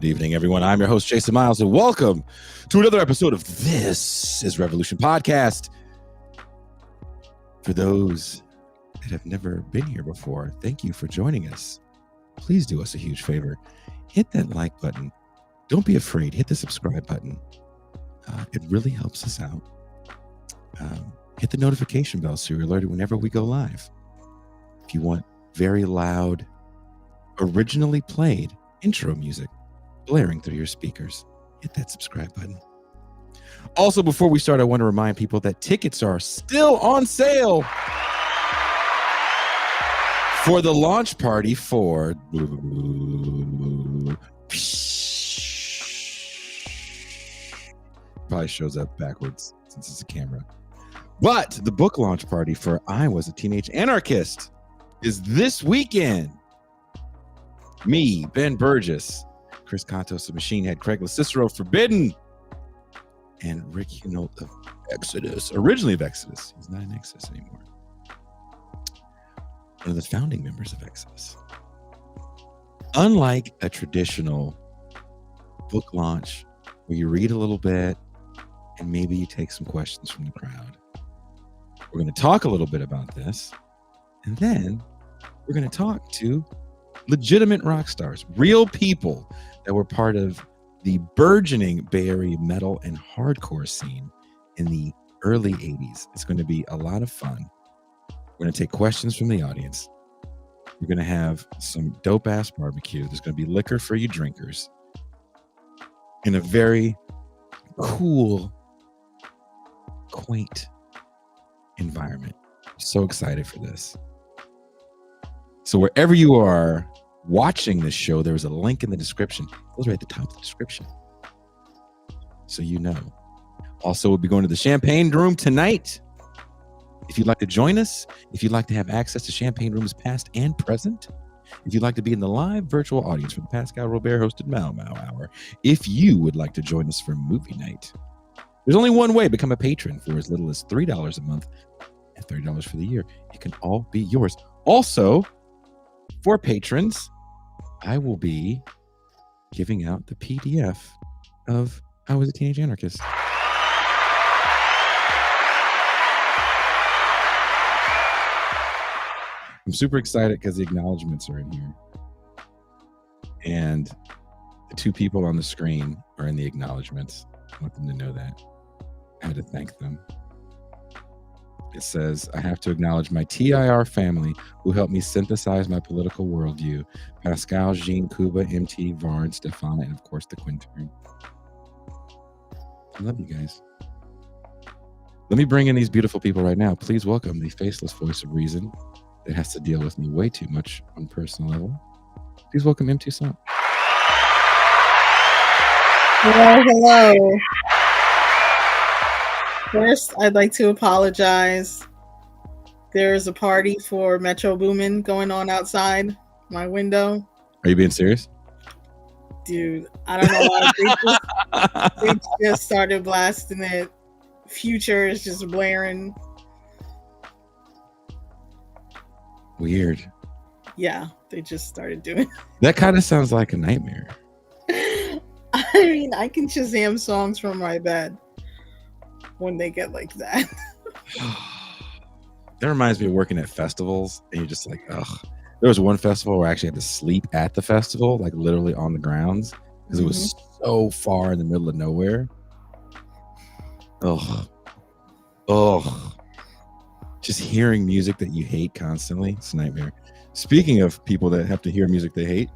Good evening, everyone. I'm your host, Jason Myles, and welcome to another episode of This is Revolution Podcast. For those that have never been here before, thank you for joining us. Please do us a huge favor. Hit that like button. Don't be afraid. Hit the subscribe button. It really helps us out. Hit the notification bell so you're alerted whenever we go live. If you want very loud, originally played intro music blaring through your speakers, hit that subscribe button. Also, before we start, I want to remind people that tickets are still on sale for the launch party for probably shows up backwards since it's a camera. But the book launch party for I Was a Teenage Anarchist is this weekend. Me, Ben Burgess, Chris Contos of Machine Head, Craig Cicero Forbidden, and Rick Hunolt of Exodus, originally of Exodus. He's not in Exodus anymore. One of the founding members of Exodus. Unlike a traditional book launch where you read a little bit and maybe you take some questions from the crowd, we're going to talk a little bit about this, and then we're going to talk to legitimate rock stars, real people that were part of the burgeoning Bay Area metal and hardcore scene in the early 80s. It's going to be a lot of fun. We're going to take questions from the audience. We're going to have some dope-ass barbecue. There's going to be liquor for you drinkers in a very cool, quaint environment. I'm so excited for this. So wherever you are watching this show, there's a link in the description. It goes right at the top of the description, so you know. Also, we'll be going to the Champagne Room tonight. If you'd like to join us, if you'd like to have access to Champagne Rooms past and present, if you'd like to be in the live virtual audience for the Pascal hosted Mau Mau Hour, if you would like to join us for movie night, there's only one way: become a patron for as little as $3 a month and $30 for the year. It can all be yours. Also, for patrons, I will be giving out the PDF of I Was a Teenage Anarchist. I'm super excited because the acknowledgments are in here. And the two people on the screen are in the acknowledgments. I want them to know that. I had to thank them. It says, I have to acknowledge my TIR family who helped me synthesize my political worldview. Pascal, Jean, Kuba, MT, Varn, Stefana, and of course the Quintern. I love you guys. Let me bring in these beautiful people right now. Please welcome the faceless voice of reason that has to deal with me way too much on a personal level. Please welcome MT Song. Hello. First, I'd like to apologize. There's a party for Metro Boomin going on outside my window. Are you being serious? Dude, I don't know why they just started blasting it. Future is just blaring. Weird. Yeah, they just started doing it. That kind of sounds like a nightmare. I mean, I can Shazam songs from my bed when they get like that. That reminds me of working at festivals, and you're just like, ugh. There was one festival where I actually had to sleep at the festival, like literally on the grounds, because it was so far in the middle of nowhere. Ugh. Just hearing music that you hate constantly, it's a nightmare. Speaking of people that have to hear music they hate,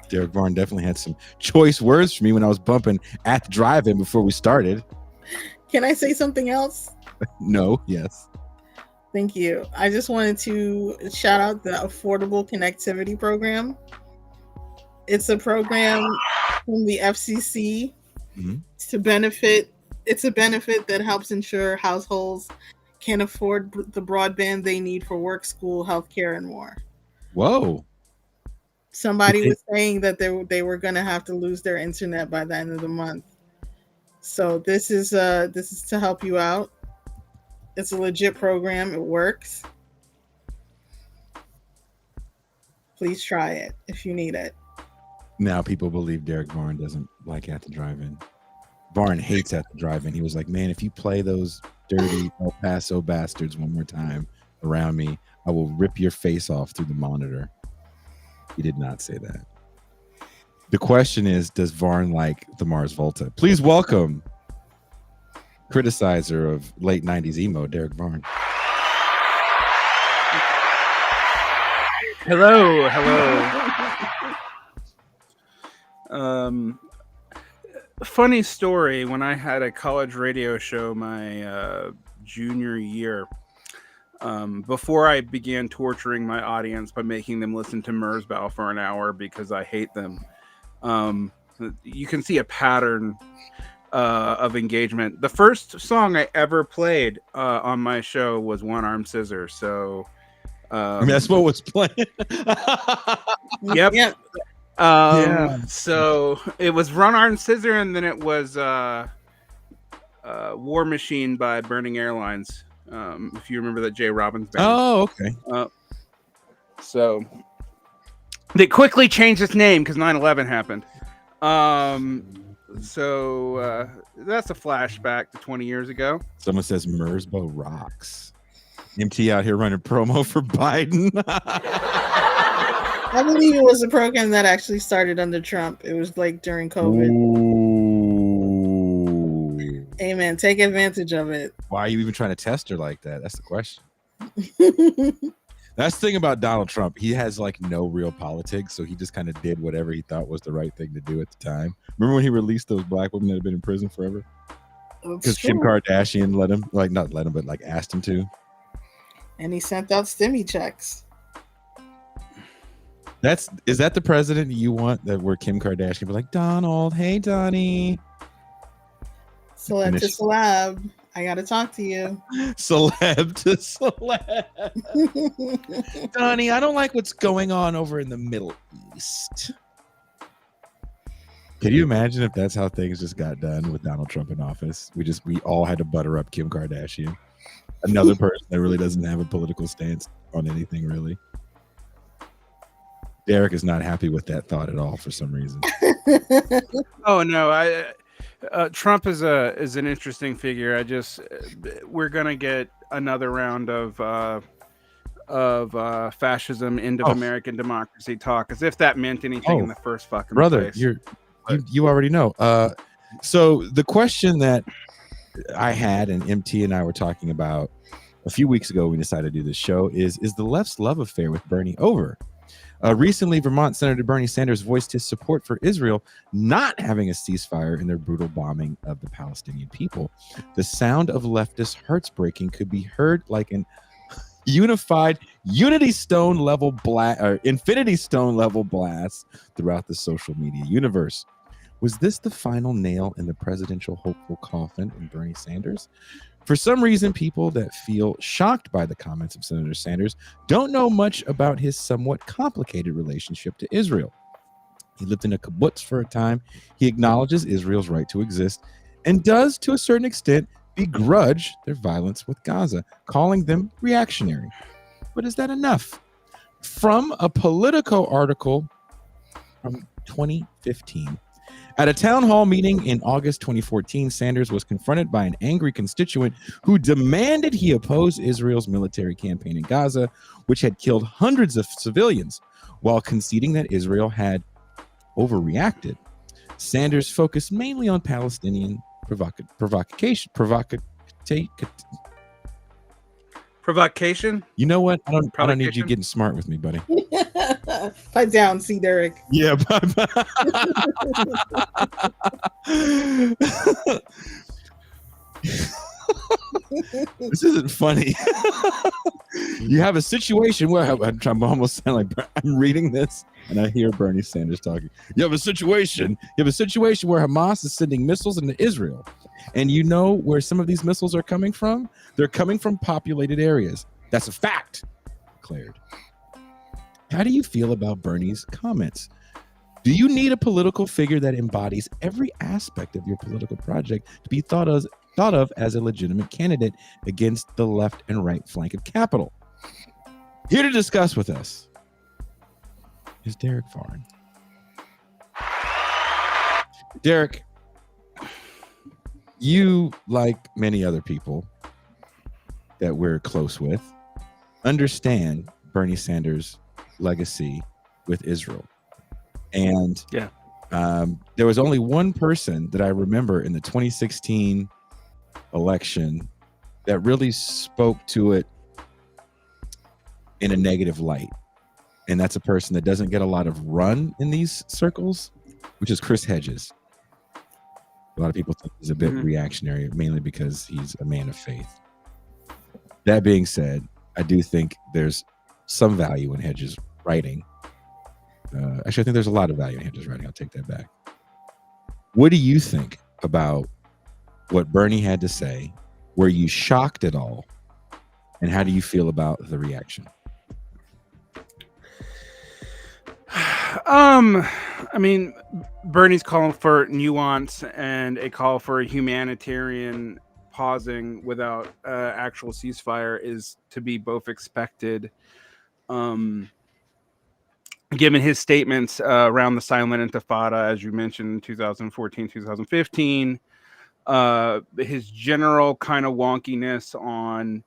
Derek Varn definitely had some choice words for me when I was bumping at the drive-in before we started. Can I say something else? No, yes. Thank you. I just wanted to shout out the Affordable Connectivity Program. It's a program from the FCC to benefit. It's a benefit that helps ensure households can afford the broadband they need for work, school, healthcare, and more. Whoa. Somebody was saying that they were going to have to lose their internet by the end of the month. So this is to help you out. It's a legit program. It works. Please try it if you need it. Now people believe Derek Varn doesn't like At the Drive-In. Varn hates At the Drive-In. He was like, man, if you play those dirty El Paso bastards one more time around me, I will rip your face off through the monitor. He did not say that. The question is, does Varn like the Mars Volta? Please welcome criticizer of late 90s emo, Derek Varn. Hello. Funny story, when I had a college radio show my junior year, before I began torturing my audience by making them listen to Merzbow for an hour because I hate them, you can see a pattern of engagement. The first song I ever played on my show was One Arm Scissor. So that's what was playing. Yep. Yeah. So it was One Arm Scissor, and then it was War Machine by Burning Airlines. If you remember that Jay Robbins band. Oh, okay. So they quickly changed its name because 9/11 happened. So that's a flashback to 20 years ago. Someone says Merzbow rocks. MT out here running promo for Biden. I believe it was a program that actually started under Trump. It was like during COVID. Ooh. Hey man, take advantage of it. Why are you even trying to test her like that? That's the question. That's the thing about Donald Trump. He has like no real politics, so he just kind of did whatever he thought was the right thing to do at the time. Remember when he released those black women that had been in prison forever? Because Kim Kardashian asked him to. And he sent out stimmy checks. Is that the president you want? That where Kim Kardashian be like, Donald, hey Donnie. Celeb to celeb. I gotta talk to you. Celeb to celeb. Donnie, I don't like what's going on over in the Middle East. Can you imagine if that's how things just got done with Donald Trump in office? We all had to butter up Kim Kardashian. Another person that really doesn't have a political stance on anything, really. Derek is not happy with that thought at all for some reason. Oh no, Trump is an interesting figure. We're gonna get another round of fascism into American democracy talk, as if that meant anything in the first fucking brother. place. You already know. So the question that I had and MT and I were talking about a few weeks ago when we decided to do this show is the left's love affair with Bernie over? Recently, Vermont Senator Bernie Sanders voiced his support for Israel not having a ceasefire in their brutal bombing of the Palestinian people. The sound of leftist hearts breaking could be heard like an unified Infinity Stone level blast throughout the social media universe. Was this the final nail in the presidential hopeful coffin in Bernie Sanders? For some reason, people that feel shocked by the comments of Senator Sanders don't know much about his somewhat complicated relationship to Israel. He lived in a kibbutz for a time. He acknowledges Israel's right to exist and does, to a certain extent, begrudge their violence with Gaza, calling them reactionary. But is that enough? From a Politico article from 2015, at a town hall meeting in August 2014, Sanders was confronted by an angry constituent who demanded he oppose Israel's military campaign in Gaza, which had killed hundreds of civilians, while conceding that Israel had overreacted. Sanders focused mainly on Palestinian provocation. You know what? I don't need you getting smart with me, buddy. Pipe down, see Derek. Yeah. This isn't funny. You have a situation where I'm almost sound like I'm reading this and I hear Bernie Sanders talking. You have a situation where Hamas is sending missiles into Israel. And you know where some of these missiles are coming from? They're coming from populated areas. That's a fact, declared. How do you feel about Bernie's comments? Do you need a political figure that embodies every aspect of your political project to be thought of as a legitimate candidate against the left and right flank of Capitol? Here to discuss with us is Derek Varn. Derek, you, like many other people that we're close with, understand Bernie Sanders' legacy with Israel. And there was only one person that I remember in the 2016 election that really spoke to it in a negative light. And that's a person that doesn't get a lot of run in these circles, which is Chris Hedges. A lot of people think he's a bit reactionary, mainly because he's a man of faith. That being said, I do think there's some value in Hedges' writing. Actually, I think there's a lot of value in Hedges' writing. I'll take that back. What do you think about what Bernie had to say? Were you shocked at all? And how do you feel about the reaction? I mean, Bernie's calling for nuance and a call for a humanitarian pausing without actual ceasefire is to be both expected. Given his statements around the silent intifada, as you mentioned, 2014, 2015, his general kind of wonkiness on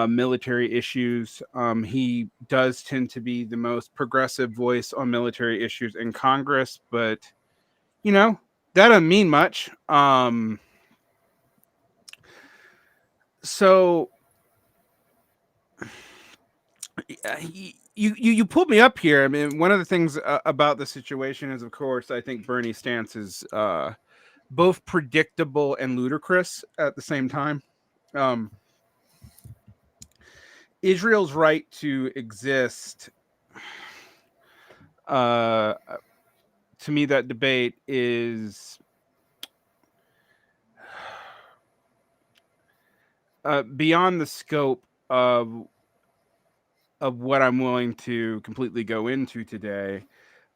military issues. He does tend to be the most progressive voice on military issues in Congress, but, you know, that doesn't mean much. So you pulled me up here. I mean, one of the things about the situation is, of course, I think Bernie's stance is both predictable and ludicrous at the same time. Israel's right to exist. To me, that debate is beyond the scope of what I'm willing to completely go into today.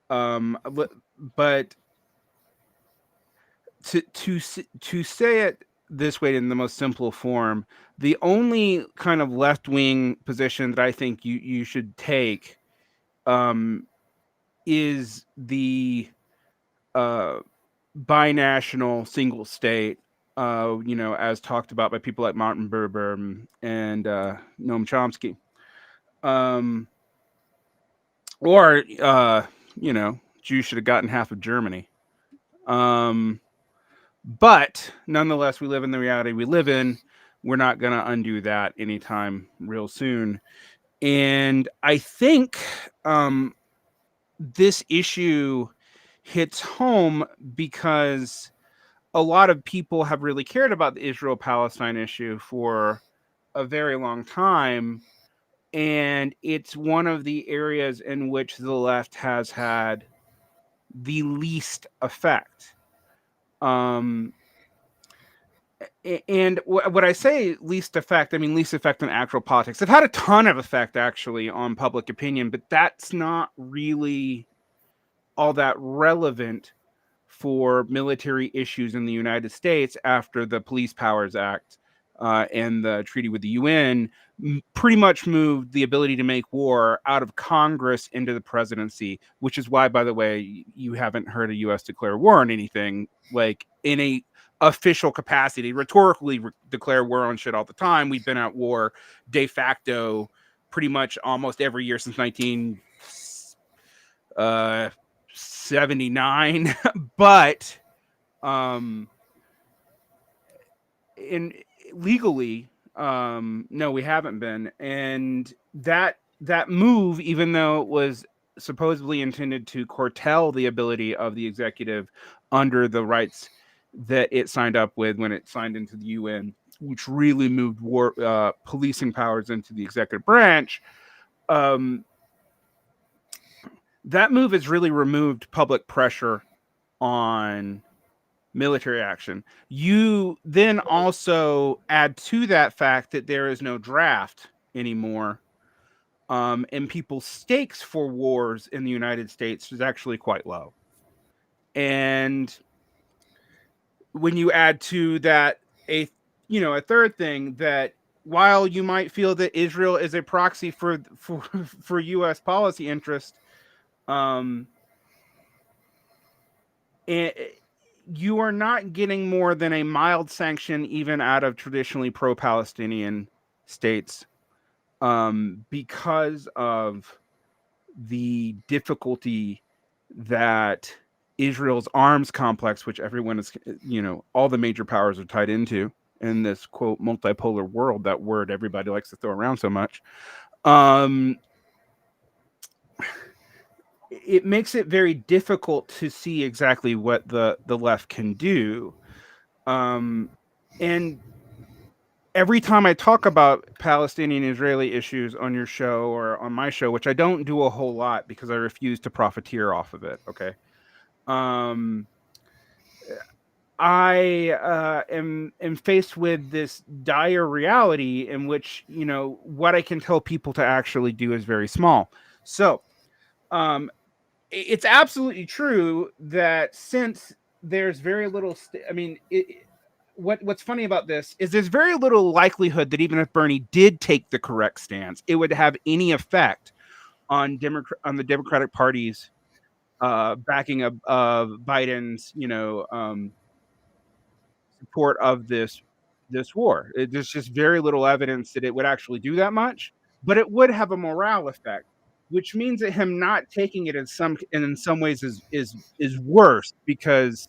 But to say it this way in the most simple form, the only kind of left-wing position that I think you should take is the binational single state, as talked about by people like Martin Buber and Noam Chomsky. Or Jews should have gotten half of Germany. But nonetheless, we live in the reality we live in. We're not going to undo that anytime real soon. And I think this issue hits home because a lot of people have really cared about the Israel-Palestine issue for a very long time. And it's one of the areas in which the left has had the least effect. And what I say least effect, I mean least effect in actual politics. They've had a ton of effect, actually, on public opinion, but that's not really all that relevant for military issues in the United States after the Police Powers Act and the treaty with the UN pretty much moved the ability to make war out of Congress into the presidency, which is why, by the way, you haven't heard a U.S. declare war on anything like in a official capacity. Rhetorically declare war on shit all the time. We've been at war de facto pretty much almost every year since 1979, but in legally, no, we haven't been. And that move, even though it was supposedly intended to curtail the ability of the executive under the rights that it signed up with when it signed into the UN, which really moved policing powers into the executive branch, that move has really removed public pressure on military action. You then also add to that fact that there is no draft anymore, and people's stakes for wars in the United States is actually quite low. And when you add to that a third thing, that while you might feel that Israel is a proxy for U.S. policy interest, you are not getting more than a mild sanction even out of traditionally pro-Palestinian states, because of the difficulty that Israel's arms complex, which everyone is, all the major powers are tied into in this quote multipolar world, that word everybody likes to throw around so much. It makes it very difficult to see exactly what the left can do. And every time I talk about Palestinian-Israeli issues on your show or on my show, which I don't do a whole lot because I refuse to profiteer off of it, okay? I am faced with this dire reality in which, what I can tell people to actually do is very small. So, it's absolutely true that since there's very little, what's funny about this is there's very little likelihood that even if Bernie did take the correct stance, it would have any effect on the Democratic Party's backing of Biden's, support of this war. There's just very little evidence that it would actually do that much, but it would have a morale effect, which means that him not taking it in some ways is worse, because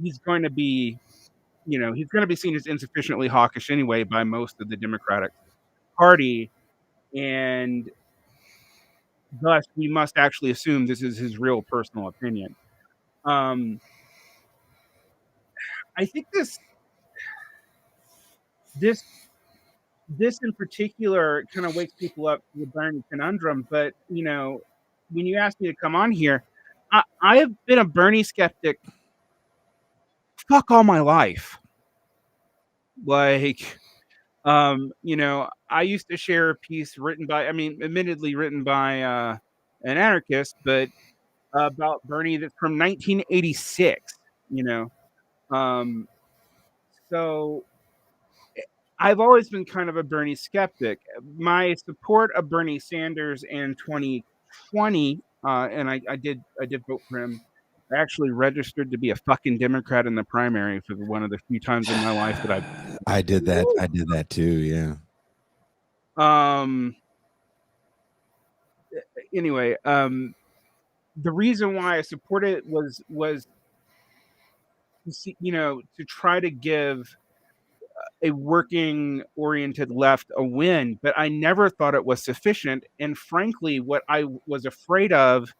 he's going to be, he's going to be seen as insufficiently hawkish anyway by most of the Democratic Party, and thus we must actually assume this is his real personal opinion. I think this in particular kind of wakes people up to the Bernie conundrum. But, when you asked me to come on here, I have been a Bernie skeptic fuck all my life. Like, I used to share a piece admittedly written by an anarchist, but about Bernie that's from 1986, so I've always been kind of a Bernie skeptic. My support of Bernie Sanders in 2020, and I did vote for him. I actually registered to be a fucking Democrat in the primary for one of the few times in my life that I did that. I did that too. Yeah. Anyway, the reason why I supported it was to try to give a working oriented left a win, but I never thought it was sufficient. And frankly, what I was afraid of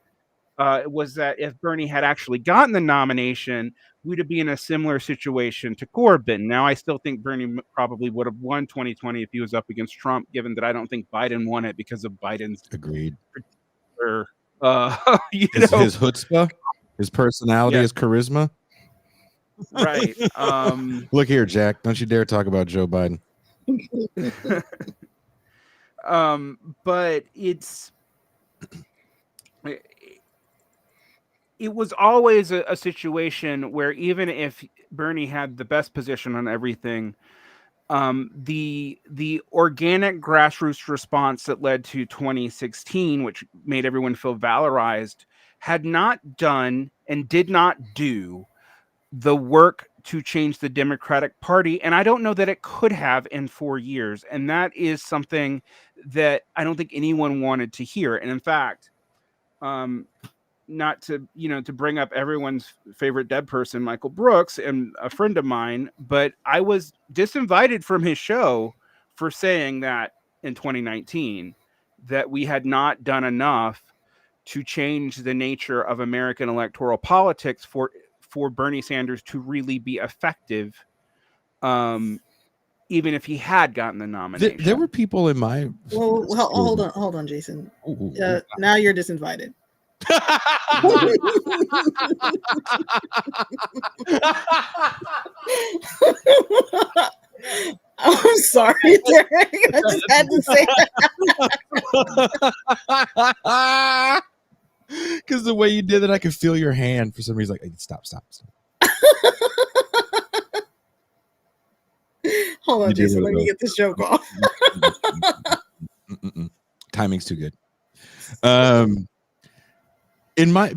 was that if Bernie had actually gotten the nomination, we'd be in a similar situation to Corbyn. Now, I still think Bernie probably would have won 2020 if he was up against Trump, given that I don't think Biden won it because of Biden's agreed. His chutzpah, his personality, his charisma. Right. Look here, Jack. Don't you dare talk about Joe Biden. But it was always a situation where even if Bernie had the best position on everything, the organic grassroots response that led to 2016, which made everyone feel valorized, had not done and did not do the work to change the Democratic Party. And I don't know that it could have in 4 years. And that is something that I don't think anyone wanted to hear. And in fact, not to, to bring up everyone's favorite dead person, Michael Brooks, and a friend of mine, but I was disinvited from his show for saying that in 2019, that we had not done enough to change the nature of American electoral politics for Bernie Sanders to really be effective, even if he had gotten the nomination. There were people in my... Well, hold on, Jason. Now you're disinvited. I'm sorry, Derek. I just had to say that. Because the way you did it, I could feel your hand for some reason. Like, stop. Hold on, Jason. Let me get this joke off. Timing's too good.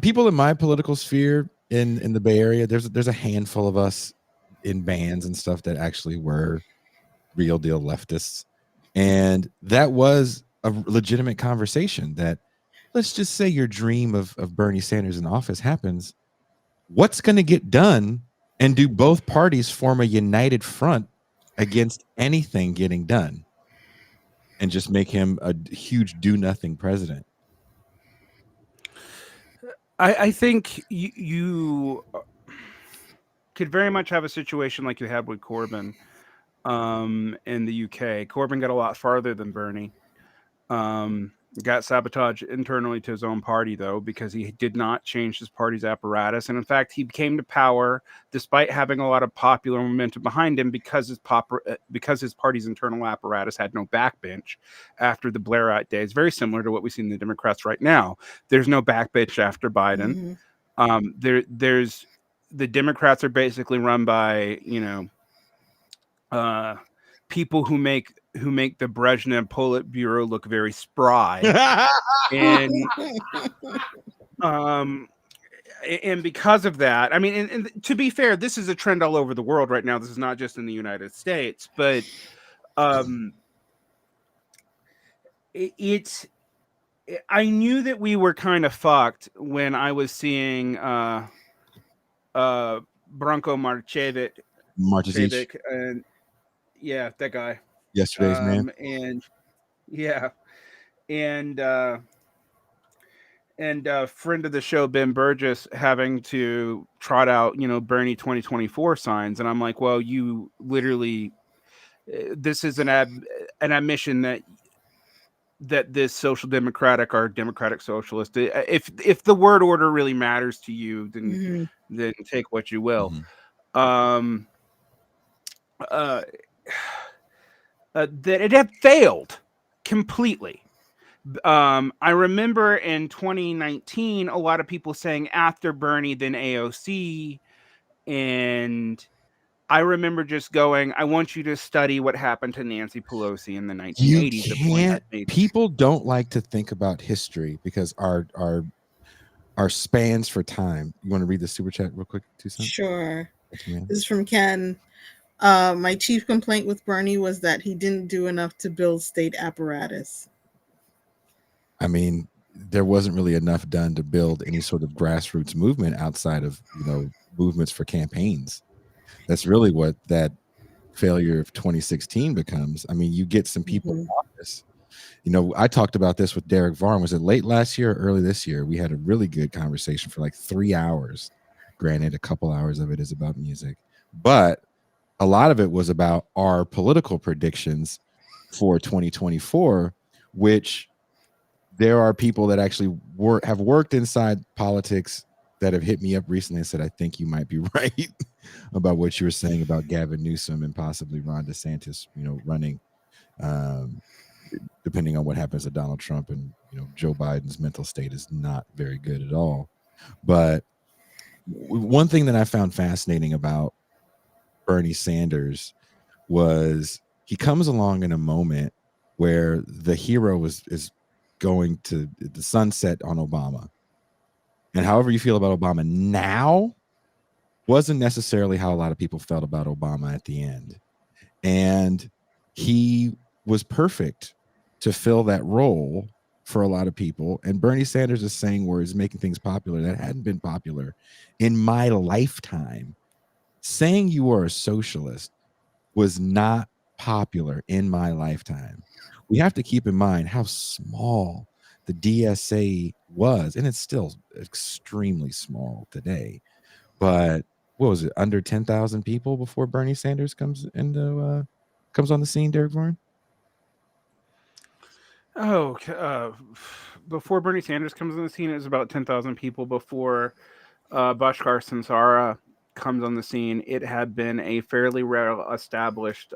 People in my political sphere in the Bay Area. There's a handful of us in bands and stuff that actually were real deal leftists, and that was a legitimate conversation. That, let's just say your dream of Bernie Sanders in office happens. What's going to get done, and do both parties form a united front against anything getting done, and just make him a huge do nothing president? I think you could very much have a situation like you had with Corbyn in the UK. Corbyn got a lot farther than Bernie. Got sabotaged internally to his own party, though, because he did not change his party's apparatus. And in fact, he came to power despite having a lot of popular momentum behind him because his party's internal apparatus had no backbench after the Blairite days. Very similar to what we see in the Democrats right now. There's no backbench after Biden. There's the Democrats are basically run by, people who make the Brezhnev Politburo look very spry, and because of that, I mean, and to be fair, this is a trend all over the world right now. This is not just in the United States, but I knew that we were kind of fucked when I was seeing Branko Marcevic, and yeah, that guy. Yesterday's man. And yeah, and friend of the show, Ben Burgess, having to trot out, Bernie 2024 signs. And I'm like, well, you literally, this is an admission that this social democratic or democratic socialist, if the word order really matters to you, then take what you will. That it had failed completely. I remember in 2019, a lot of people saying after Bernie, then AOC. And I remember just going, I want you to study what happened to Nancy Pelosi in the 1980s. You can't. People don't like to think about history because our spans for time. You want to read the super chat real quick, Tucson? Sure. This is from Ken. My chief complaint with Bernie was that he didn't do enough to build state apparatus. I mean, there wasn't really enough done to build any sort of grassroots movement outside of, movements for campaigns. That's really what that failure of 2016 becomes. I mean, you get some people in office. I talked about this with Derek Varn. Was it late last year or early this year? We had a really good conversation for like 3 hours. Granted, a couple hours of it is about music, but a lot of it was about our political predictions for 2024, which there are people that actually have worked inside politics that have hit me up recently and said, I think you might be right about what you were saying about Gavin Newsom and possibly Ron DeSantis, running, depending on what happens to Donald Trump. And, Joe Biden's mental state is not very good at all. But one thing that I found fascinating about Bernie Sanders was he comes along in a moment where the hero is going to the sunset on Obama. And however you feel about Obama now wasn't necessarily how a lot of people felt about Obama at the end. And he was perfect to fill that role for a lot of people. And Bernie Sanders is saying words, making things popular that hadn't been popular in my lifetime. Saying you are a socialist was not popular in my lifetime. We have to keep in mind how small the DSA was, and it's still extremely small today. But what was it, under 10,000 people before Bernie Sanders comes on the scene, Derek Varn? Before Bernie Sanders comes on the scene, it was about 10,000 people. Before Bhaskar Sansara comes on the scene, it had been a fairly well-established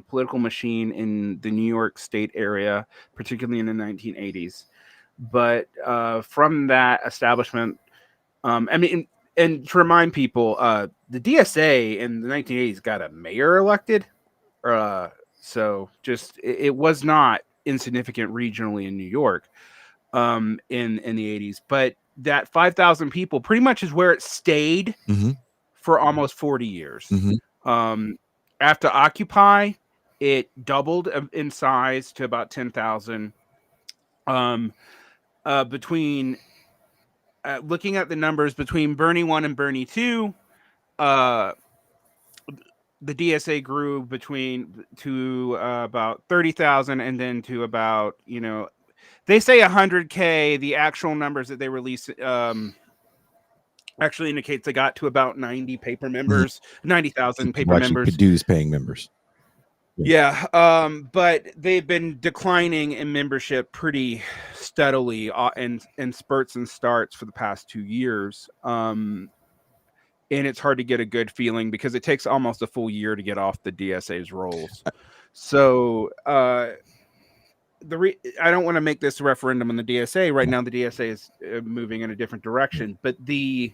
political machine in the New York State area, particularly in the 1980s. But from that establishment, and to remind people, the DSA in the 1980s got a mayor elected. So just it was not insignificant regionally in New York in the 80s. But that 5,000 people pretty much is where it stayed for almost 40 years. After Occupy, it doubled in size to about 10,000. Between looking at the numbers between Bernie 1 and Bernie 2, the DSA grew to about 30,000 and then to about, they say 100K. The actual numbers that they release actually indicates they got to about 90 paper members, 90,000 paper members. Dues paying members. Yeah, but they've been declining in membership pretty steadily in spurts and starts for the past 2 years. And it's hard to get a good feeling because it takes almost a full year to get off the DSA's rolls. So I don't want to make this referendum on the DSA. Right now, the DSA is moving in a different direction. But the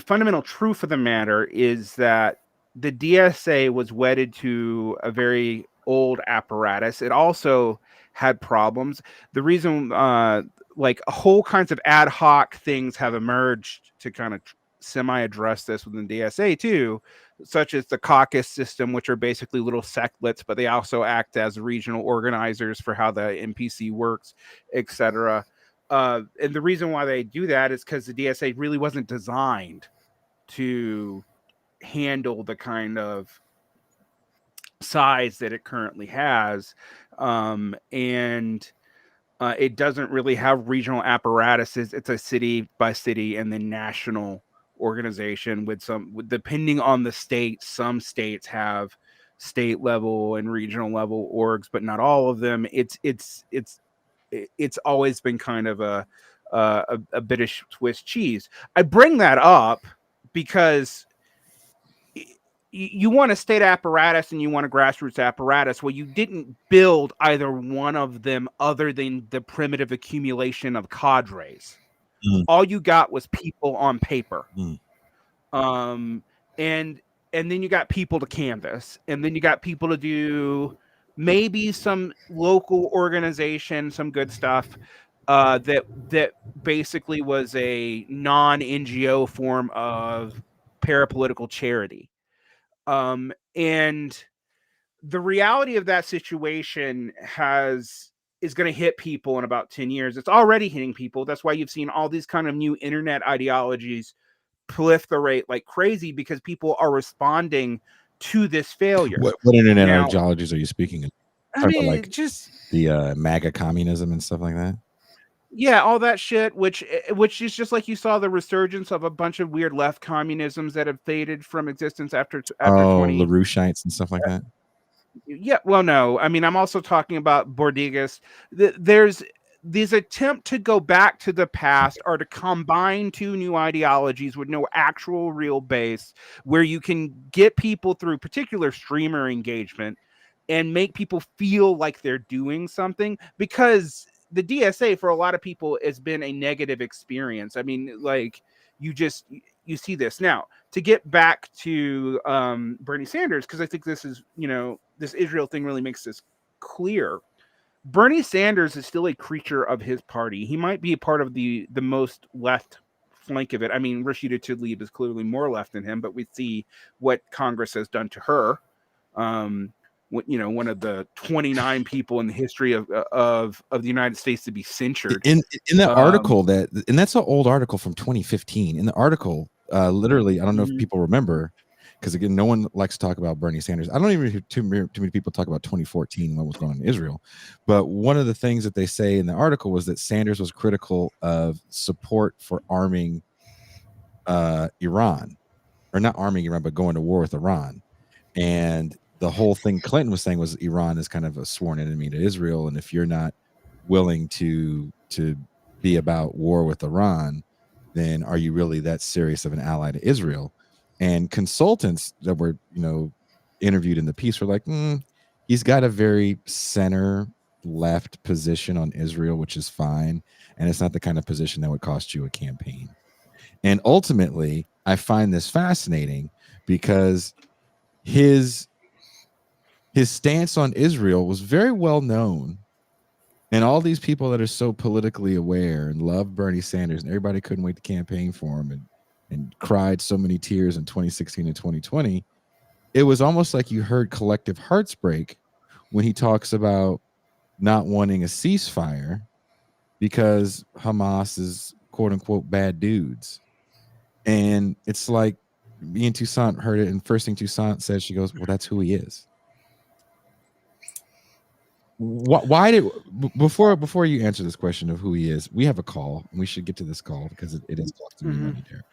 fundamental truth of the matter is that the DSA was wedded to a very old apparatus. It also had problems. The reason, like whole kinds of ad hoc things have emerged to kind of semi-address this within DSA too, such as the caucus system, which are basically little sectlets, but they also act as regional organizers for how the MPC works, etc. And the reason why they do that is because the DSA really wasn't designed to handle the kind of size that it currently has, and it doesn't really have regional apparatuses. It's a city by city and then national organization with depending on the state. Some states have state level and regional level orgs, but not all of them. It's always been kind of a bit of Swiss cheese. I bring that up because you want a state apparatus and you want a grassroots apparatus. Well, you didn't build either one of them other than the primitive accumulation of cadres. All you got was people on paper. And then you got people to canvass, and then you got people to do maybe some local organization, some good stuff that basically was a non-NGO form of parapolitical charity. And the reality of that situation is going to hit people in about 10 years. It's already hitting people. That's why you've seen all these kind of new internet ideologies proliferate like crazy, because people are responding to this failure. What internet ideologies are you speaking of? I mean, like just the MAGA communism and stuff like that. Yeah, all that shit, which is just like you saw the resurgence of a bunch of weird left communisms that have faded from existence after 20. LaRouchites and stuff like that. Yeah, well, no. I mean, I'm also talking about Bordigas. There's these attempt to go back to the past or to combine two new ideologies with no actual real base, where you can get people through particular streamer engagement and make people feel like they're doing something, because the DSA for a lot of people has been a negative experience. I mean, like you see this now. To get back to Bernie Sanders, because I think this is, this Israel thing really makes this clear. Bernie Sanders is still a creature of his party. He might be a part of the most left flank of it. I mean, Rashida Tlaib is clearly more left than him, but we see what Congress has done to her. One of the 29 people in the history of the United States to be censured. In the article and that's an old article from 2015. In the article, literally, I don't know if people remember, because again, no one likes to talk about Bernie Sanders. I don't even hear too many people talk about 2014, what was going on in Israel. But one of the things that they say in the article was that Sanders was critical of support for arming Iran, or not arming Iran, but going to war with Iran. And the whole thing Clinton was saying was Iran is kind of a sworn enemy to Israel, and if you're not willing to be about war with Iran, then are you really that serious of an ally to Israel? And consultants that were interviewed in the piece were like, he's got a very center left position on Israel, which is fine, and it's not the kind of position that would cost you a campaign. And ultimately, I find this fascinating because his stance on Israel was very well known And all these people that are so politically aware and love Bernie Sanders, and everybody couldn't wait to campaign for him and cried so many tears in 2016 and 2020, it was almost like you heard collective hearts break when he talks about not wanting a ceasefire because Hamas is quote unquote bad dudes. And it's like me and Toussaint heard it, and first thing Toussaint said, she goes, well, that's who he is. Why did before you answer this question of who he is, we have a call, and we should get to this call because it is costing me money, Derek.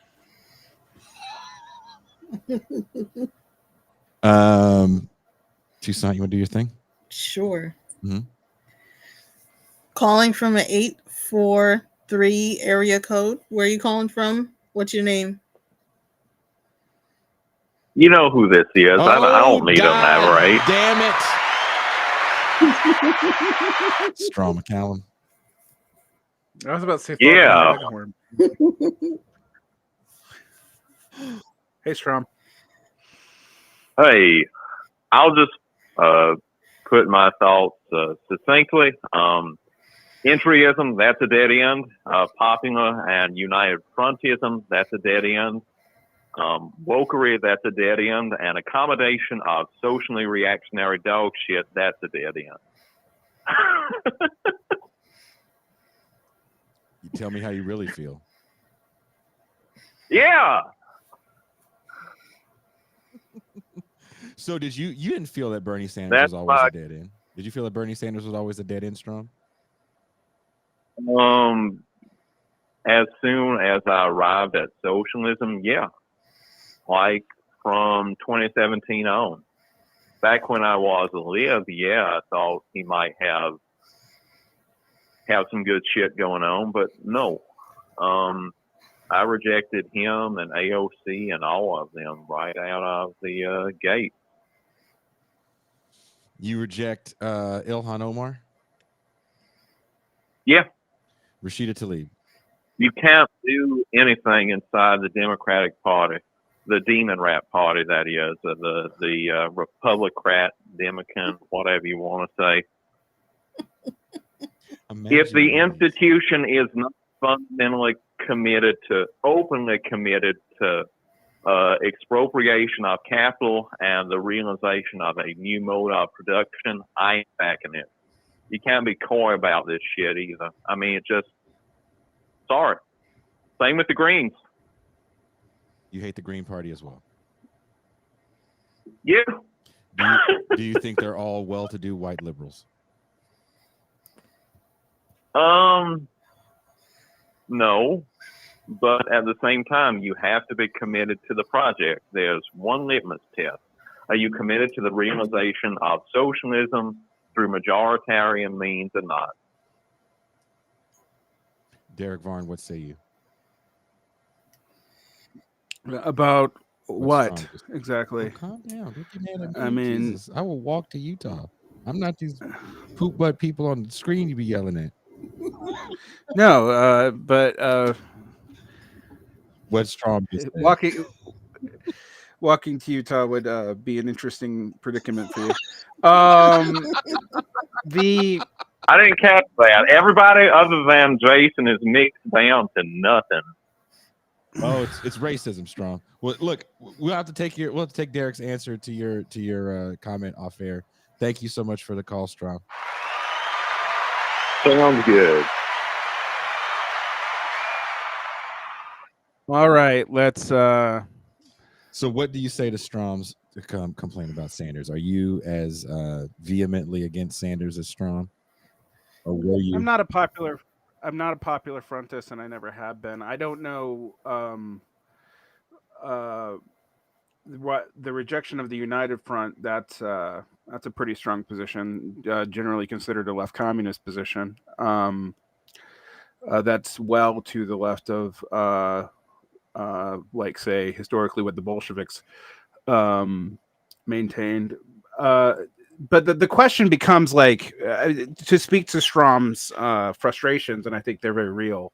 Toussaint, you want to do your thing? Sure. Mm-hmm. Calling from an 843 area code. Where are you calling from? What's your name? You know who this is. I don't need to elaborate. Damn it. Strom McCallum. I was about to say, yeah. Hey, Strom. Hey, I'll just put my thoughts succinctly. Entryism, that's a dead end. Popular and United Frontism, that's a dead end. Wokery, that's a dead end. And accommodation of socially reactionary dog shit, that's a dead end. You tell me how you really feel. Yeah. So did you didn't feel that Bernie Sanders was always a dead end? Did you feel that Bernie Sanders was always a dead end, Strom? As soon as I arrived at socialism, yeah. Like from 2017 on. Back when I was alive, yeah, I thought he might have some good shit going on, but no. I rejected him and AOC and all of them right out of the gate. You reject Ilhan Omar? Yeah. Rashida Tlaib. You can't do anything inside the Democratic Party, the demon rat party, that is, the Republican, Democrat, whatever you want to say. If the institution is not fundamentally openly committed to expropriation of capital and the realization of a new mode of production, I ain't backing it. You can't be coy about this shit either. I mean, it just, sorry. Same with the Greens. You hate the Green Party as well? Yeah. Do you think they're all well-to-do white liberals? No. But at the same time, you have to be committed to the project. There's one litmus test. Are you committed to the realization of socialism through majoritarian means or not? Derek Varn, what say you? About what exactly? Oh, calm down. Don't get mad at me. I mean, Jesus, I will walk to Utah. I'm not these poop butt people on the screen you be yelling at. No, but what's Strom? Walking to Utah would be an interesting predicament for you. I didn't catch that. Everybody other than Jason is mixed down to nothing. Oh, it's racism, Strom. Well, look, we'll have to take Derek's answer to your comment off air. Thank you so much for the call, Strom. Sounds good. All right, let's. So, what do you say to Strom's complaint about Sanders? Are you as vehemently against Sanders as Strom, or were you? I'm not a popular frontist, and I never have been. I don't know what the rejection of the United Front. That's a pretty strong position, generally considered a left communist position. That's well to the left of like, say, historically what the Bolsheviks maintained. But the question becomes, like, to speak to Strom's frustrations, and I think they're very real.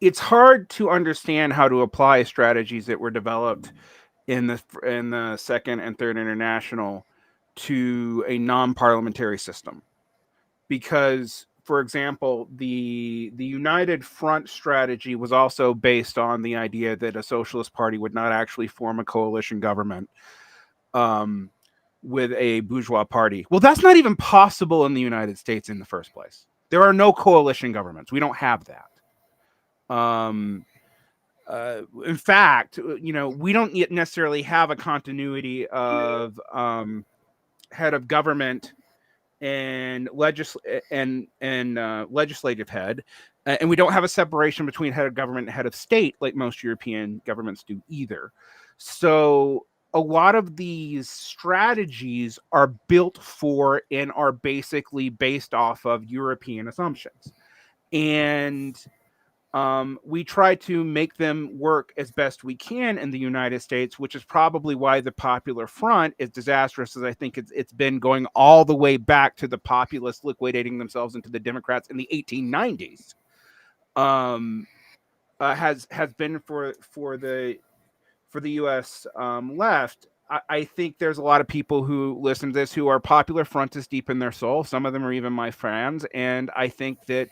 It's hard to understand how to apply strategies that were developed in the Second and Third International to a non-parliamentary system. Because, for example, the United Front strategy was also based on the idea that a socialist party would not actually form a coalition government with a bourgeois party. Well, that's not even possible in the United States in the first place. There are no coalition governments. We don't have that. In fact, we don't yet necessarily have a continuity of head of government and legislative head, and we don't have a separation between head of government and head of state like most European governments do either. So a lot of these strategies are built for and are basically based off of European assumptions, and we try to make them work as best we can in the United States, which is probably why the Popular Front is disastrous, as I think it's been going all the way back to the populists liquidating themselves into the Democrats in the 1890s. Has been for the U.S. Left. I think there's a lot of people who listen to this who are Popular Frontists deep in their soul. Some of them are even my friends, and I think that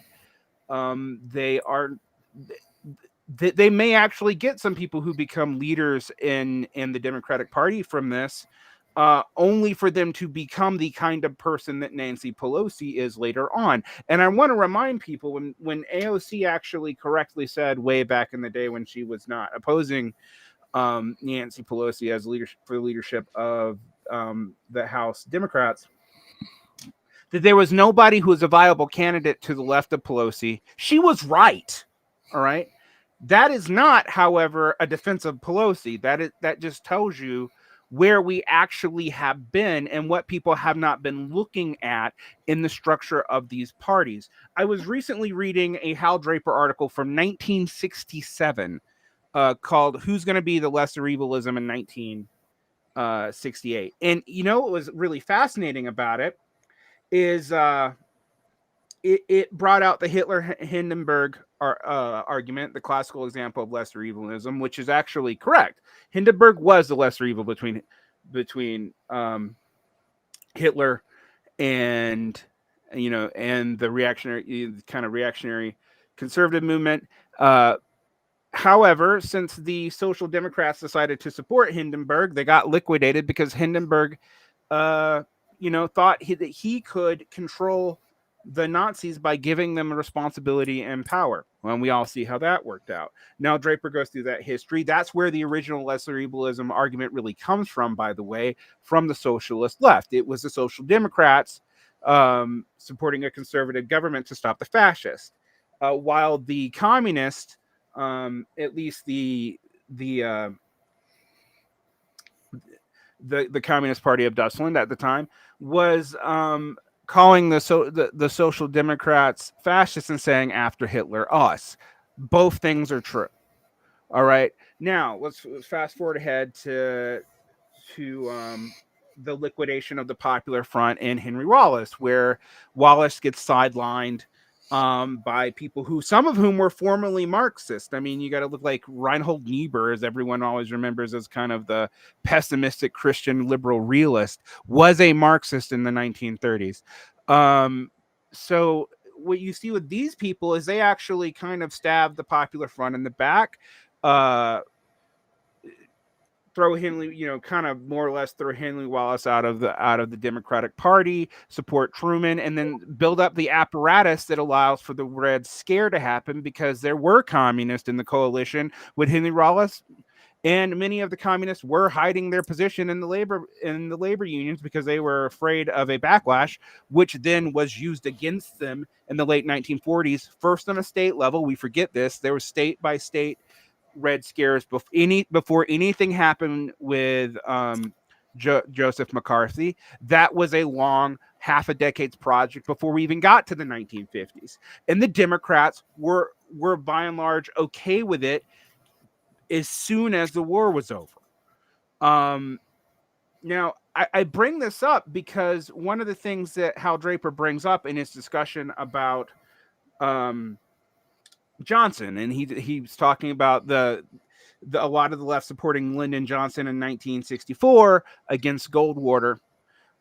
they may actually get some people who become leaders in the Democratic Party from this, only for them to become the kind of person that Nancy Pelosi is later on. And I want to remind people when AOC actually correctly said way back in the day when she was not opposing Nancy Pelosi as leadership of the House Democrats, that there was nobody who was a viable candidate to the left of Pelosi. She was right. All right. That is not, however, a defense of Pelosi. That just tells you where we actually have been and what people have not been looking at in the structure of these parties. I was recently reading a Hal Draper article from 1967 called "Who's Going to Be the Lesser Evilism in 1968?" And what was really fascinating about it is it brought out the Hitler-Hindenburg argument, the classical example of lesser evilism, which is actually correct. Hindenburg was the lesser evil between Hitler and the reactionary conservative movement. However, since the Social Democrats decided to support Hindenburg, they got liquidated because Hindenburg thought that he could control the Nazis by giving them responsibility and power. Well, we all see how that worked out. Now Draper goes through that history. That's where the original lesser evilism argument really comes from, by the way, from the socialist left. It was the Social Democrats supporting a conservative government to stop the fascists, while the communists, at least the Communist Party of Deutschland at the time, was calling the Social Democrats fascists and saying after Hitler, us. Both things are true. All right. Now let's fast forward ahead to the liquidation of the Popular Front and Henry Wallace, where Wallace gets sidelined by people some of whom were formerly Marxist. I mean, you got to look like Reinhold Niebuhr, as everyone always remembers as kind of the pessimistic Christian liberal realist, was a Marxist in the 1930s. So what you see with these people is they actually kind of stab the Popular Front in the back, throw Henry, kind of more or less throw Henry Wallace out of the Democratic Party, support Truman, and then build up the apparatus that allows for the Red Scare to happen, because there were communists in the coalition with Henry Wallace, and many of the communists were hiding their position in the labor unions because they were afraid of a backlash, which then was used against them in the late 1940s. First on a state level, we forget this. There was state by state Red Scares before anything happened with Joseph McCarthy. That was a long half a decade's project before we even got to the 1950s, and the Democrats were by and large okay with it as soon as the war was over. Now I bring this up because one of the things that Hal Draper brings up in his discussion about Johnson, and he's talking about a lot of the left supporting Lyndon Johnson in 1964 against Goldwater.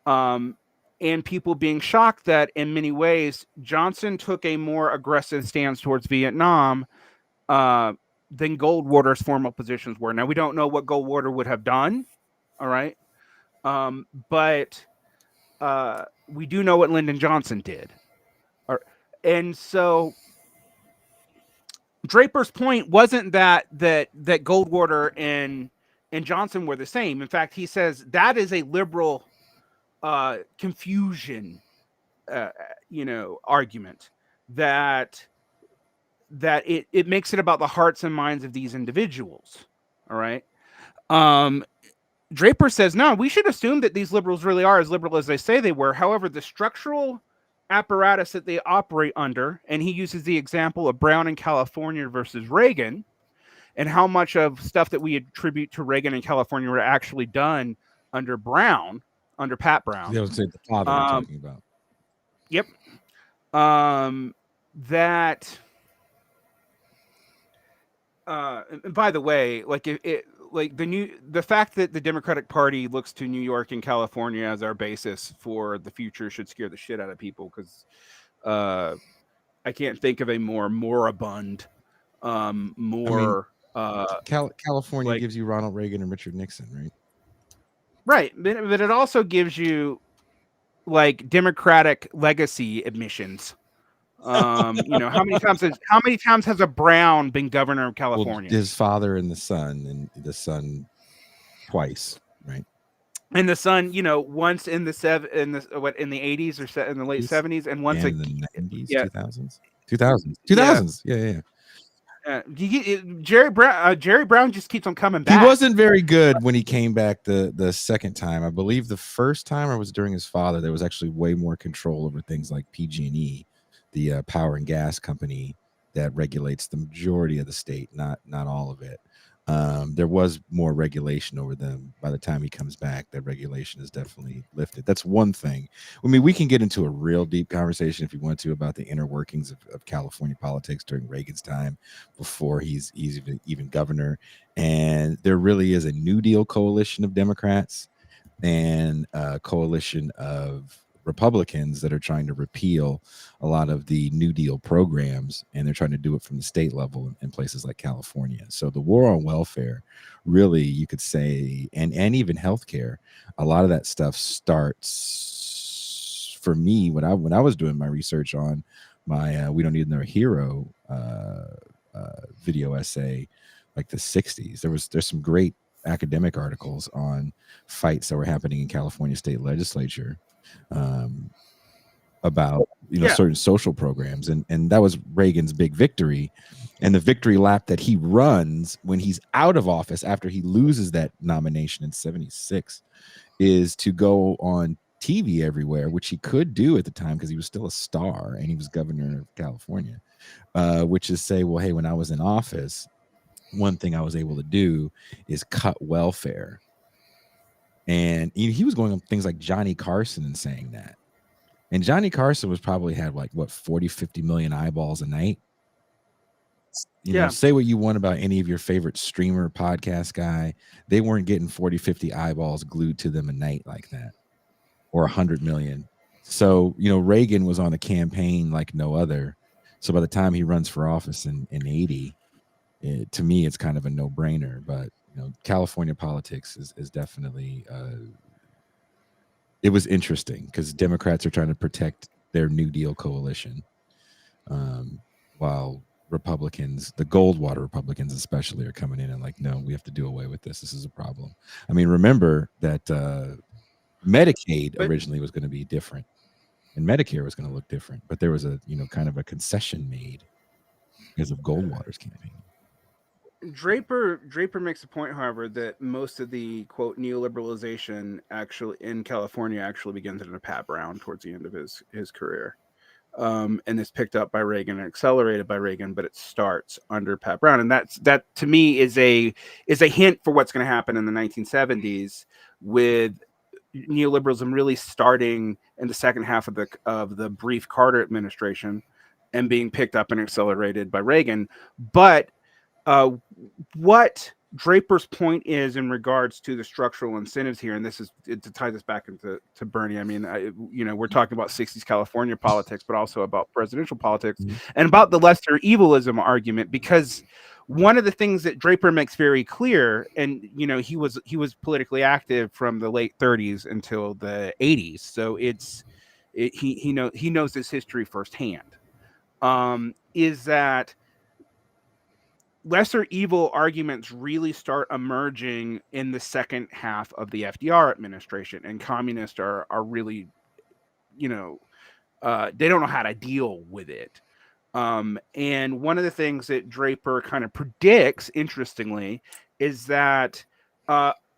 and people being shocked that in many ways Johnson took a more aggressive stance towards Vietnam than Goldwater's formal positions were. Now, we don't know what Goldwater would have done, all right? But we do know what Lyndon Johnson did. And so Draper's point wasn't that Goldwater and Johnson were the same. In fact, he says that is a liberal confusion, argument that it makes it about the hearts and minds of these individuals. All right. Draper says, no, we should assume that these liberals really are as liberal as they say they were. However, the structural apparatus that they operate under, and he uses the example of Brown in California versus Reagan, and how much of stuff that we attribute to Reagan in California were actually done under Pat Brown. That was the father we're talking about. Yep. And by the way, like the fact that the Democratic Party looks to New York and California as our basis for the future should scare the shit out of people, because I can't think of a more moribund, California gives you Ronald Reagan and Richard Nixon, right? Right, but it also gives you like Democratic legacy admissions. How many times has a Brown been governor of California? Well, his father and the son twice, right? And the son, once in the 80s or in the late 70s, and once in the 90s, 2000s. Yeah. Jerry Brown just keeps on coming back. He wasn't very good when he came back the second time. I believe the first time, or was during his father, there was actually way more control over things like PG&E, the power and gas company that regulates the majority of the state, not all of it. There was more regulation over them. By the time he comes back, that regulation is definitely lifted. That's one thing. I mean, we can get into a real deep conversation if you want to about the inner workings of California politics during Reagan's time, before he's even governor. And there really is a New Deal coalition of Democrats and a coalition of Republicans that are trying to repeal a lot of the New Deal programs, and they're trying to do it from the state level in places like California. So the war on welfare, really, you could say, and even healthcare, a lot of that stuff starts, for me, when I was doing my research on my We Don't Need Another Hero video essay, like the 60s. There's some great academic articles on fights that were happening in California state legislature about certain social programs, and that was Reagan's big victory. And the victory lap that he runs when he's out of office after he loses that nomination in 76 is to go on TV everywhere, which he could do at the time because he was still a star and he was governor of California, which is say, well, hey, when I was in office, one thing I was able to do is cut welfare. And he was going on things like Johnny Carson and saying that. And Johnny Carson was probably had like, 40, 50 million eyeballs a night. You know, say what you want about any of your favorite streamer podcast guy. They weren't getting 40, 50 eyeballs glued to them a night like that, or 100 million. So, Reagan was on a campaign like no other. So by the time he runs for office in 80, to me, it's kind of a no-brainer. But, California politics is definitely, it was interesting because Democrats are trying to protect their New Deal coalition, while Republicans, the Goldwater Republicans especially, are coming in and like, no, we have to do away with this. This is a problem. I mean, remember that Medicaid originally was going to be different, and Medicare was going to look different, but there was a kind of a concession made because of Goldwater's campaign. Draper makes a point, however, that most of the quote neoliberalization actually in California actually begins under Pat Brown towards the end of his career, and is picked up by Reagan and accelerated by Reagan, but it starts under Pat Brown, and that to me is a hint for what's going to happen in the 1970s with neoliberalism really starting in the second half of the brief Carter administration and being picked up and accelerated by Reagan. But what Draper's point is in regards to the structural incentives here, and this is to tie this back into Bernie. I mean, we're talking about 60s California politics, but also about presidential politics and about the lesser evilism argument, because one of the things that Draper makes very clear, and he was politically active from the late 30s until the 80s, so he knows his history firsthand. Is that lesser evil arguments really start emerging in the second half of the FDR administration, and communists are really, they don't know how to deal with it. And one of the things that Draper kind of predicts, interestingly, is that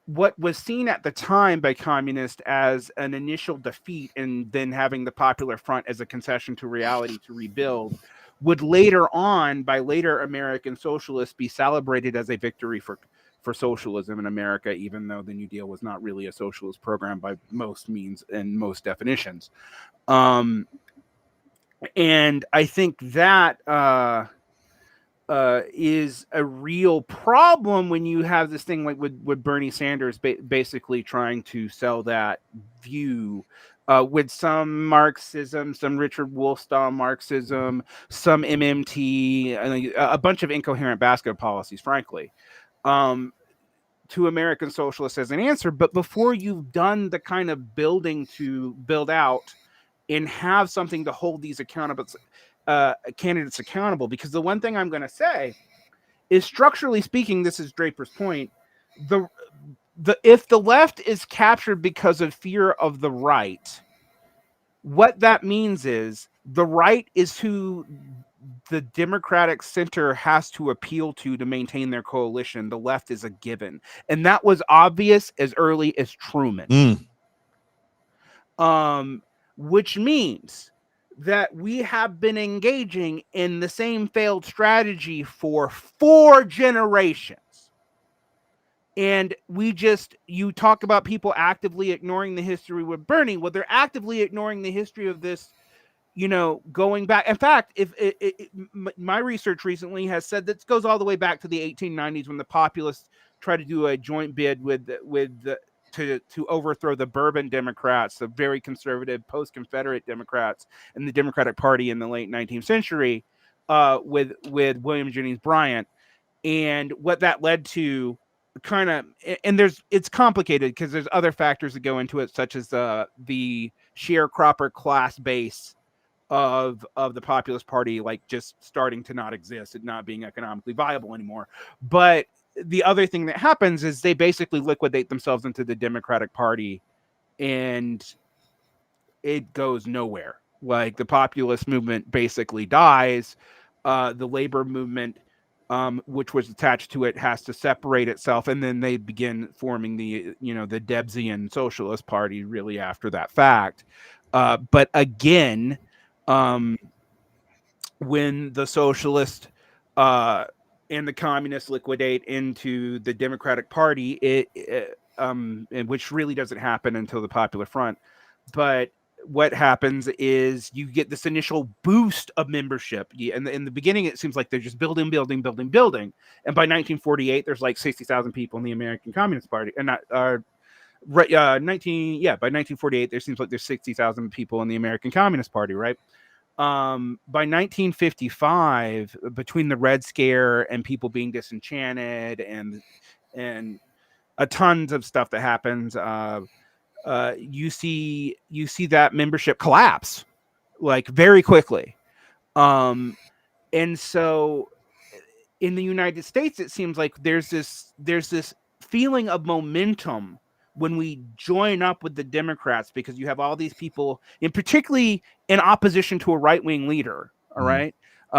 what was seen at the time by communists as an initial defeat and then having the Popular Front as a concession to reality to rebuild would later on, by later American socialists, be celebrated as a victory for socialism in America, even though the New Deal was not really a socialist program by most means and most definitions. And I think that is a real problem when you have this thing like with Bernie Sanders basically trying to sell that view with some Marxism, some Richard Wolff style Marxism, some MMT, a bunch of incoherent basket of policies, frankly, to American socialists as an answer. But before you've done the kind of building to build out and have something to hold these candidates accountable, because the one thing I'm going to say is, structurally speaking, this is Draper's point, if the left is captured because of fear of the right, what that means is the right is who the Democratic center has to appeal to maintain their coalition. The left is a given, and that was obvious as early as Truman. Which means that we have been engaging in the same failed strategy for 4 generations. And you talk about people actively ignoring the history with Bernie. Well, they're actively ignoring the history of this, going back. In fact, my research recently has said that goes all the way back to the 1890s when the populists tried to do a joint bid to overthrow the Bourbon Democrats, the very conservative post-Confederate Democrats, and the Democratic Party in the late 19th century, with William Jennings Bryan. And what that led to, it's complicated because there's other factors that go into it, such as the sharecropper class base of the Populist Party, like just starting to not exist and not being economically viable anymore. But the other thing that happens is they basically liquidate themselves into the Democratic Party, and it goes nowhere. Like, the populist movement basically dies. The labor movement, which was attached to it, has to separate itself, and then they begin forming the Debsian Socialist Party really after that fact. But again, when the socialist and the communists liquidate into the Democratic Party, which really doesn't happen until the Popular Front. But what happens is you get this initial boost of membership. And in the beginning, it seems like they're just building. And by 1948, there's like 60,000 people in the American Communist Party. And by 1948, there seems like there's 60,000 people in the American Communist Party, right? By 1955, between the Red Scare and people being disenchanted and a tons of stuff that happens, you see that membership collapse like very quickly. And so in the United States, it seems like there's this feeling of momentum when we join up with the Democrats, because you have all these people, and particularly in opposition to a right-wing leader, all right?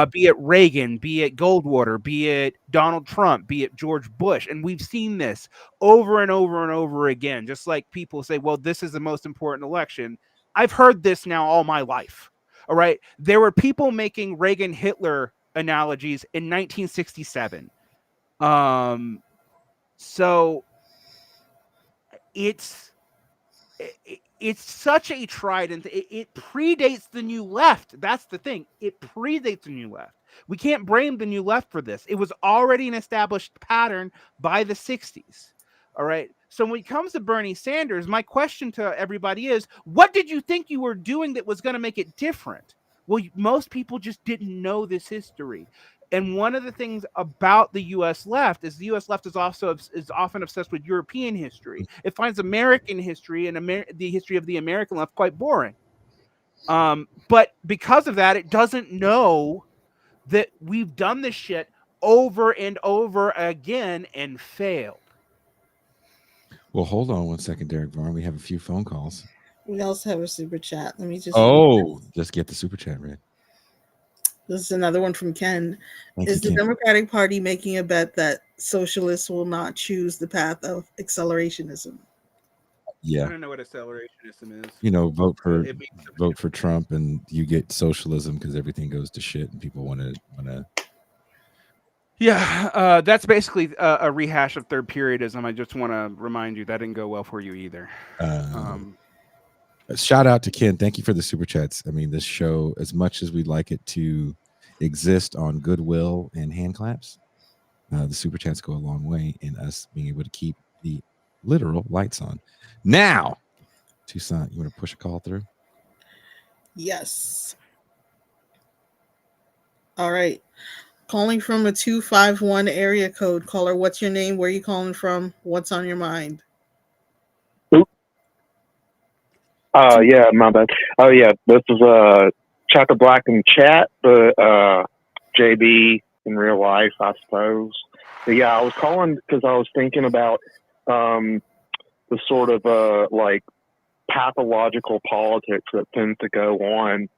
Be it Reagan, be it Goldwater, be it Donald Trump, be it George Bush. And we've seen this over and over and over again. Just like people say, well, this is the most important election. I've heard this now all my life, all right? There were people making Reagan-Hitler analogies in 1967. So it's such a trident. It predates the New Left. That's the thing. It predates the New Left. We can't blame the new left for this. It was already an established pattern by the 60s. All right. So when it comes to Bernie Sanders, my question to everybody is, what did you think you were doing that was going to make it different? Well, most people just didn't know this history. And one of the things about the U.S. left is the U.S. left is often obsessed with European history. It finds American history and the history of the American left quite boring. But because of that, it doesn't know that we've done this shit over and over again and failed. Well, hold on one second, Derek Varn. We have a few phone calls. We also have a super chat. Let me just. Just get the super chat read. This is another one from Ken. Is the Democratic Party making a bet that socialists will not choose the path of accelerationism? Yeah. I don't know what accelerationism is. You know, vote for Trump and you get socialism because everything goes to shit and people want to. Yeah, that's basically a rehash of third periodism. I just want to remind you that didn't go well for you either. Shout out to Ken. Thank you for the super chats. I mean, this show, as much as we'd like it to exist on goodwill and hand claps, the super chats go a long way in us being able to keep the literal lights on. Now, Toussaint, you want to push a call through? Yes. All right. Calling from a 251 area code. Caller, what's your name? Where are you calling from? What's on your mind? Yeah, my bad. Oh, yeah, this is Chaka Black in chat, but JB in real life, I suppose. But yeah, I was calling because I was thinking about the sort of like pathological politics that tends to go on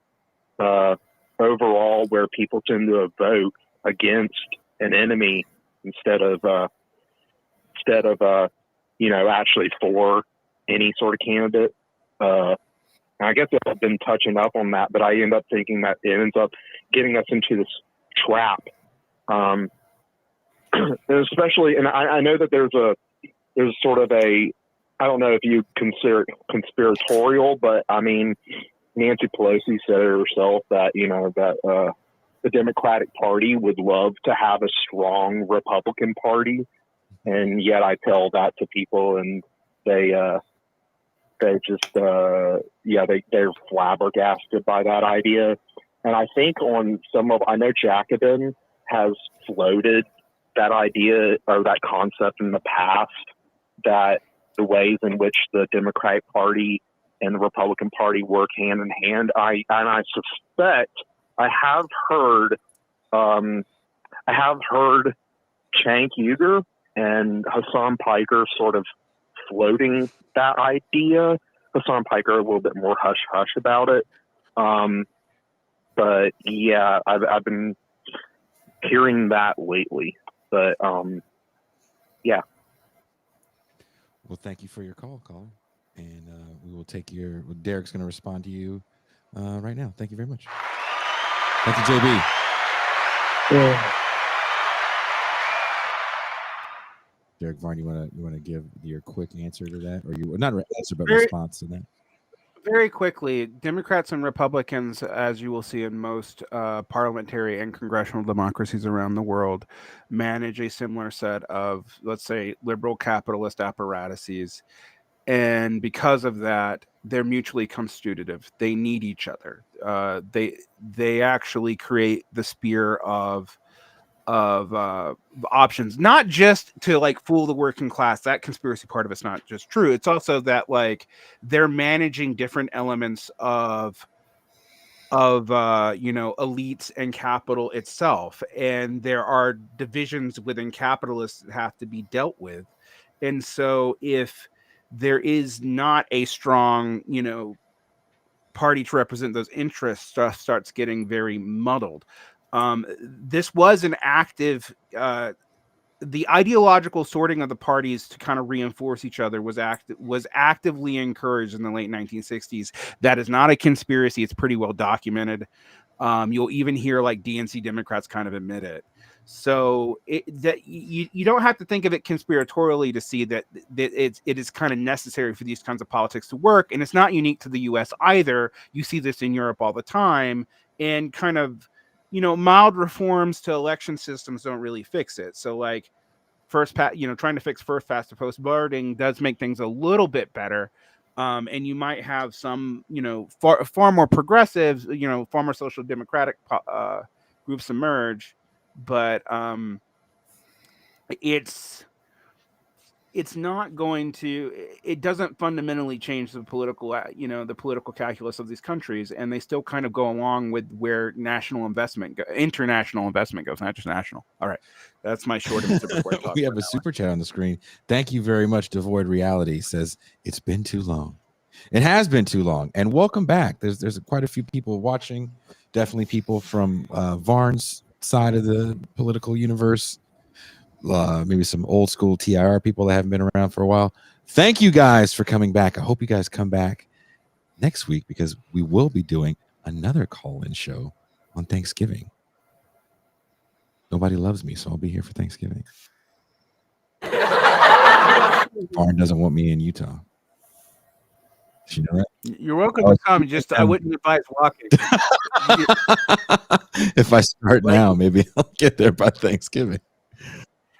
overall, where people tend to vote against an enemy instead of actually for any sort of candidate. I guess I've been touching up on that, but I end up thinking that it ends up getting us into this trap. Especially, and I know that there's sort of a, I don't know if you consider it conspiratorial, but I mean, Nancy Pelosi said it herself that, that the Democratic Party would love to have a strong Republican Party. And yet I tell that to people and they're flabbergasted by that idea. And I think I know Jacobin has floated that idea or that concept in the past, that the ways in which the Democratic Party and the Republican Party work hand in hand. I suspect I have heard Cenk Uygur and Hassan Piker sort of floating that idea. Hassan Piker a little bit more hush-hush about it. But yeah, I've been hearing that lately. But yeah. Well, thank you for your call, caller. And we will take Derek's going to respond to you right now. Thank you very much. Thank you, JB. Yeah. Derek Varn, you want to give your quick answer to that, or not answer, but response to that? Very quickly, Democrats and Republicans, as you will see in most parliamentary and congressional democracies around the world, manage a similar set of, let's say, liberal capitalist apparatuses. And because of that, they're mutually constitutive. They need each other. They actually create the sphere of options, not just to like fool the working class. That conspiracy part of it's not just true. It's also that like they're managing different elements of elites and capital itself, and there are divisions within capitalists that have to be dealt with. And so if there is not a strong party to represent those interests, stuff starts getting very muddled. This was an active, the ideological sorting of the parties to kind of reinforce each other was actively encouraged in the late 1960s. That is not a conspiracy. It's pretty well documented. You'll even hear like DNC Democrats kind of admit it. So you don't have to think of it conspiratorially to see that it is kind of necessary for these kinds of politics to work. And it's not unique to the US either. You see this in Europe all the time, and kind of, mild reforms to election systems don't really fix it. So like trying to fix first past the post voting does make things a little bit better. And you might have some, far more progressives, far more social democratic groups emerge, but it's not going to. It doesn't fundamentally change the political, the political calculus of these countries, and they still kind of go along with where international investment goes, not just national. All right, that's my short and super quick talk. We have a super chat on the screen. Thank you very much. Devoid Reality says it's been too long. It has been too long, and welcome back. There's quite a few people watching. Definitely people from Varn's side of the political universe. Maybe some old school TIR people that haven't been around for a while. Thank you guys for coming back. I hope you guys come back next week because we will be doing another call-in show on Thanksgiving. Nobody loves me, so I'll be here for Thanksgiving. Varn doesn't want me in Utah. Did you know that? You're welcome to come. Just I wouldn't advise walking. If I start now, maybe I'll get there by Thanksgiving.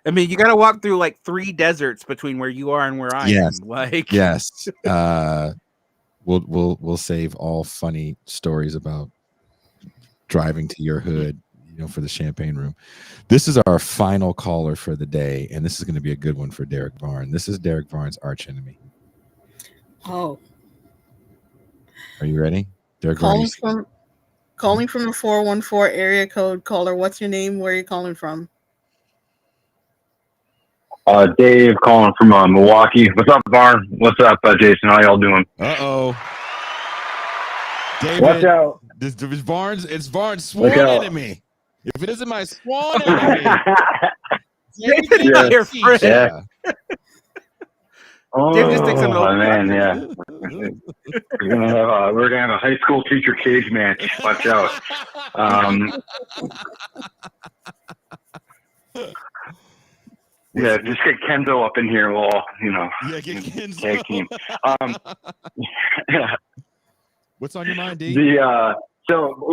I mean, you got to walk through like 3 deserts between where you are and where I am. Like, yes. We'll save all funny stories about driving to your hood, for the champagne room. This is our final caller for the day, and this is going to be a good one for Derek Varn. This is Derek Varn's arch enemy. Oh. Are you ready? Derek calling Varn, from the 414 area code. Caller, what's your name? Where are you calling from? Dave calling from Milwaukee. What's up, Varn? What's up, Jason? How y'all doing? David, watch out. It's Varn's sworn enemy. If it isn't my sworn enemy, David, your friend. Yeah. Dave just thinks I'm man, yeah. We're gonna have a high school teacher cage match. Watch out. Yeah, just get Kenzo up in here. We'll all, get Kenzo. Tag team. What's on your mind, D? So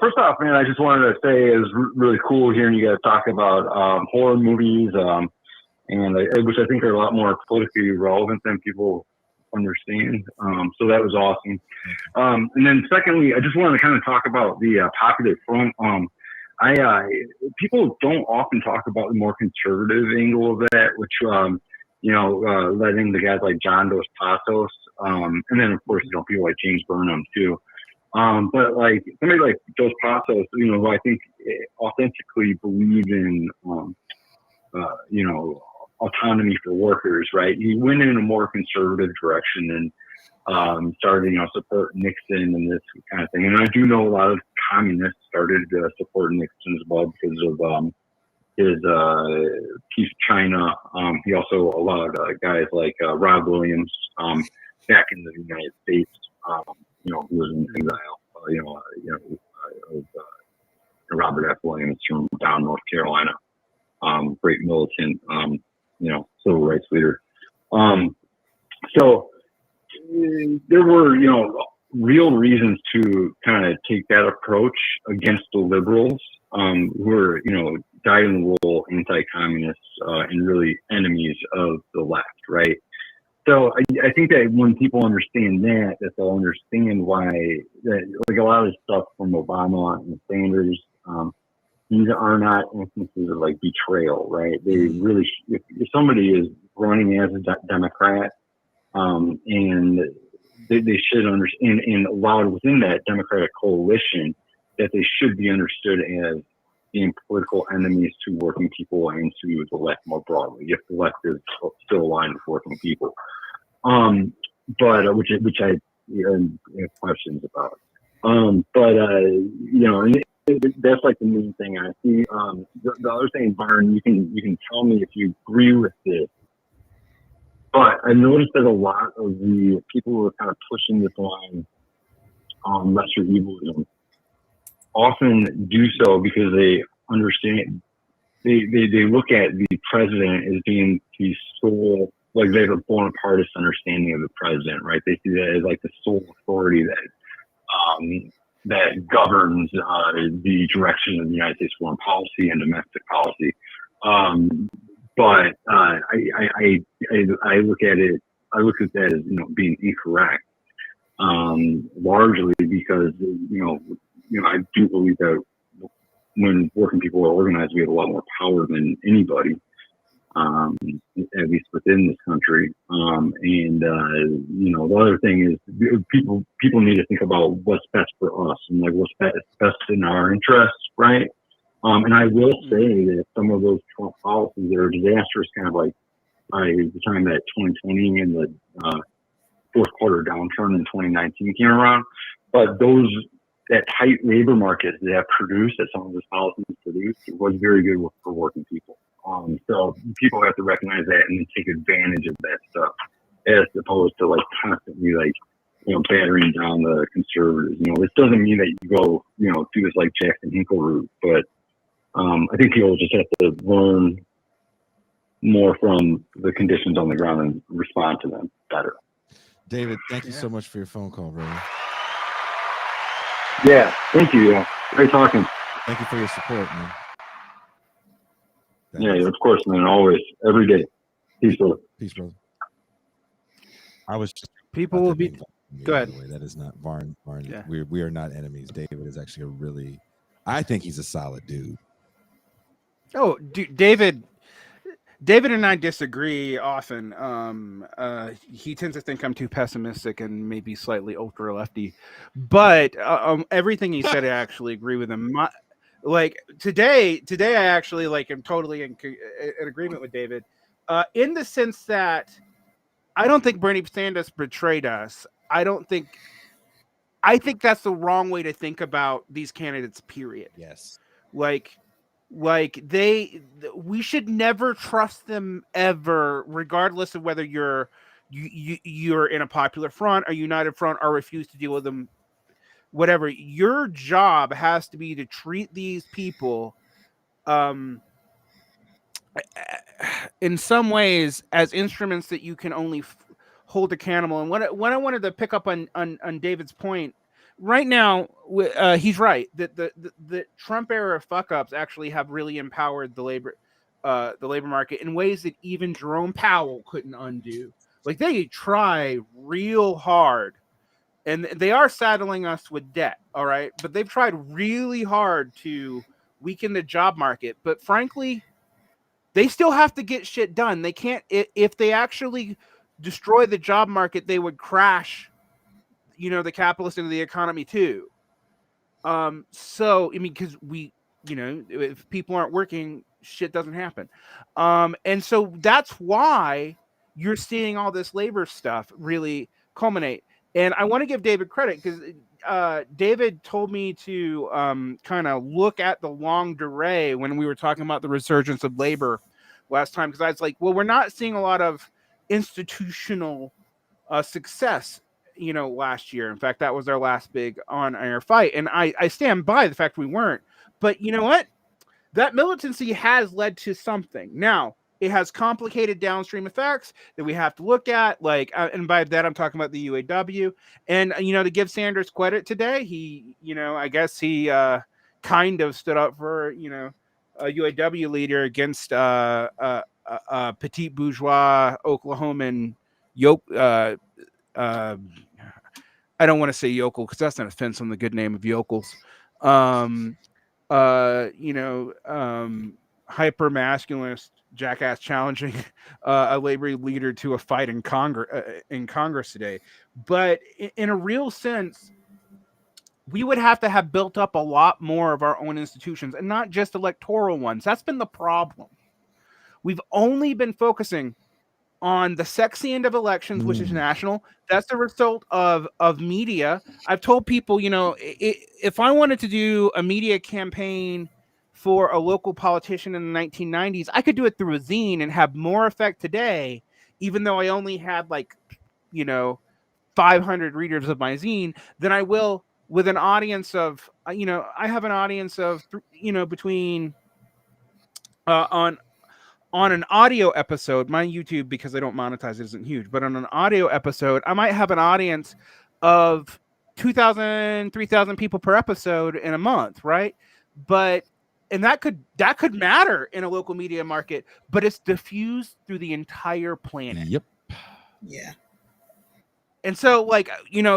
first off, man, I just wanted to say it was really cool hearing you guys talk about horror movies, and which I think are a lot more politically relevant than people understand. So that was awesome. And then secondly, I just wanted to kind of talk about the Popular Front. People don't often talk about the more conservative angle of that, which, led into guys like John Dos Passos. And then, of course, people like James Burnham, too. But like somebody like Dos Passos, who I think authentically believe in, autonomy for workers, right? He went in a more conservative direction and started, support Nixon and this kind of thing. And I do know a lot of communists started to support Nixon as well because of his Peace of China. He also allowed guys like Rob Williams back in the United States, who was in exile, Robert F. Williams from down North Carolina, great militant, civil rights leader. So there were, real reasons to kind of take that approach against the liberals, who are, dyed-in-the-wool anti-communists and really enemies of the left, right? So I think that when people understand that they'll understand why, like a lot of the stuff from Obama and Sanders, these are not instances of like betrayal, right? They really, if somebody is running as a Democrat, and they should understand and allowed within that Democratic coalition that they should be understood as being political enemies to working people and to the left more broadly, if the left is still aligned with working people. But which I have questions about. And that's like the main thing I see. The other thing, Varn, you can tell me if you agree with this. But I noticed that a lot of the people who are kind of pushing this line on lesser evilism often do so because they understand, they look at the president as being the sole, like they have a Bonapartist understanding of the president, right? They see that as like the sole authority that that governs the direction of the United States foreign policy and domestic policy. But I look at it. I look at that as being incorrect, largely because I do believe that when working people are organized, we have a lot more power than anybody, at least within this country. The other thing is people need to think about what's best for us and like what's best in our interests, right? And I will say that some of those Trump policies that are disastrous, kind of like by the time that 2020 and the fourth quarter downturn in 2019 came around, but that tight labor market that produced, that some of those policies produced, was very good for working people. So people have to recognize that and take advantage of that stuff, as opposed to like constantly like battering down the conservatives. This doesn't mean that you go do this like Jackson Hinkle route, but I think people just have to learn more from the conditions on the ground and respond to them better. David, thank you so much for your phone call, brother. Yeah, thank you. Yeah, great talking. Thank you for your support, man. Of course, man. Always, every day. Peace, brother. Peace, brother. I was just people will be. Go ahead. That is not Varn. Yeah. We are not enemies. David is actually I think he's a solid dude. Oh, dude, David and I disagree often. He tends to think I'm too pessimistic and maybe slightly ultra lefty, but everything he said, I actually agree with him. Like today, I actually am totally in agreement with David, in the sense that I don't think Bernie Sanders betrayed us. I think that's the wrong way to think about these candidates. Period. Yes. We should never trust them ever, regardless of whether you're in a popular front or united front or refuse to deal with them. Whatever, your job has to be to treat these people in some ways as instruments that you can only hold accountable. And what I wanted to pick up on David's point right now, he's right that the Trump era fuck ups actually have really empowered the labor market in ways that even Jerome Powell couldn't undo. Like, they try real hard, and they are saddling us with debt, all right? But they've tried really hard to weaken the job market. But frankly, they still have to get shit done. They can't, if they actually destroy the job market, they would crash, the capitalist into the economy too. So, I mean, because if people aren't working, shit doesn't happen. And so that's why you're seeing all this labor stuff really culminate. And I want to give David credit, because David told me to kind of look at the longue durée when we were talking about the resurgence of labor last time, because I was like, well, we're not seeing a lot of institutional success, last year. In fact, that was our last big on-air fight. And I stand by the fact we weren't. But you know what? That militancy has led to something. Now, it has complicated downstream effects that we have to look at, and by that I'm talking about the UAW. And to give Sanders credit today, he, I guess he kind of stood up for a UAW leader against petite bourgeois Oklahoman yoke. I don't want to say yokel because that's an offense on the good name of yokels. Hyper masculinist jackass challenging a labor leader to a fight in Congress today. But in a real sense, we would have to have built up a lot more of our own institutions, and not just electoral ones. That's been the problem. We've only been focusing on the sexy end of elections, which is national. That's the result of media. I've told people, if I wanted to do a media campaign for a local politician in the 1990s, I could do it through a zine and have more effect today, even though I only had 500 readers of my zine, than I will with an audience of, I have an audience of, between on an audio episode, my YouTube, because I don't monetize it, isn't huge, but on an audio episode, I might have an audience of 2,000, 3,000 people per episode in a month, right? And that could matter in a local media market, but it's diffused through the entire planet. Yep. Yeah. And so, like,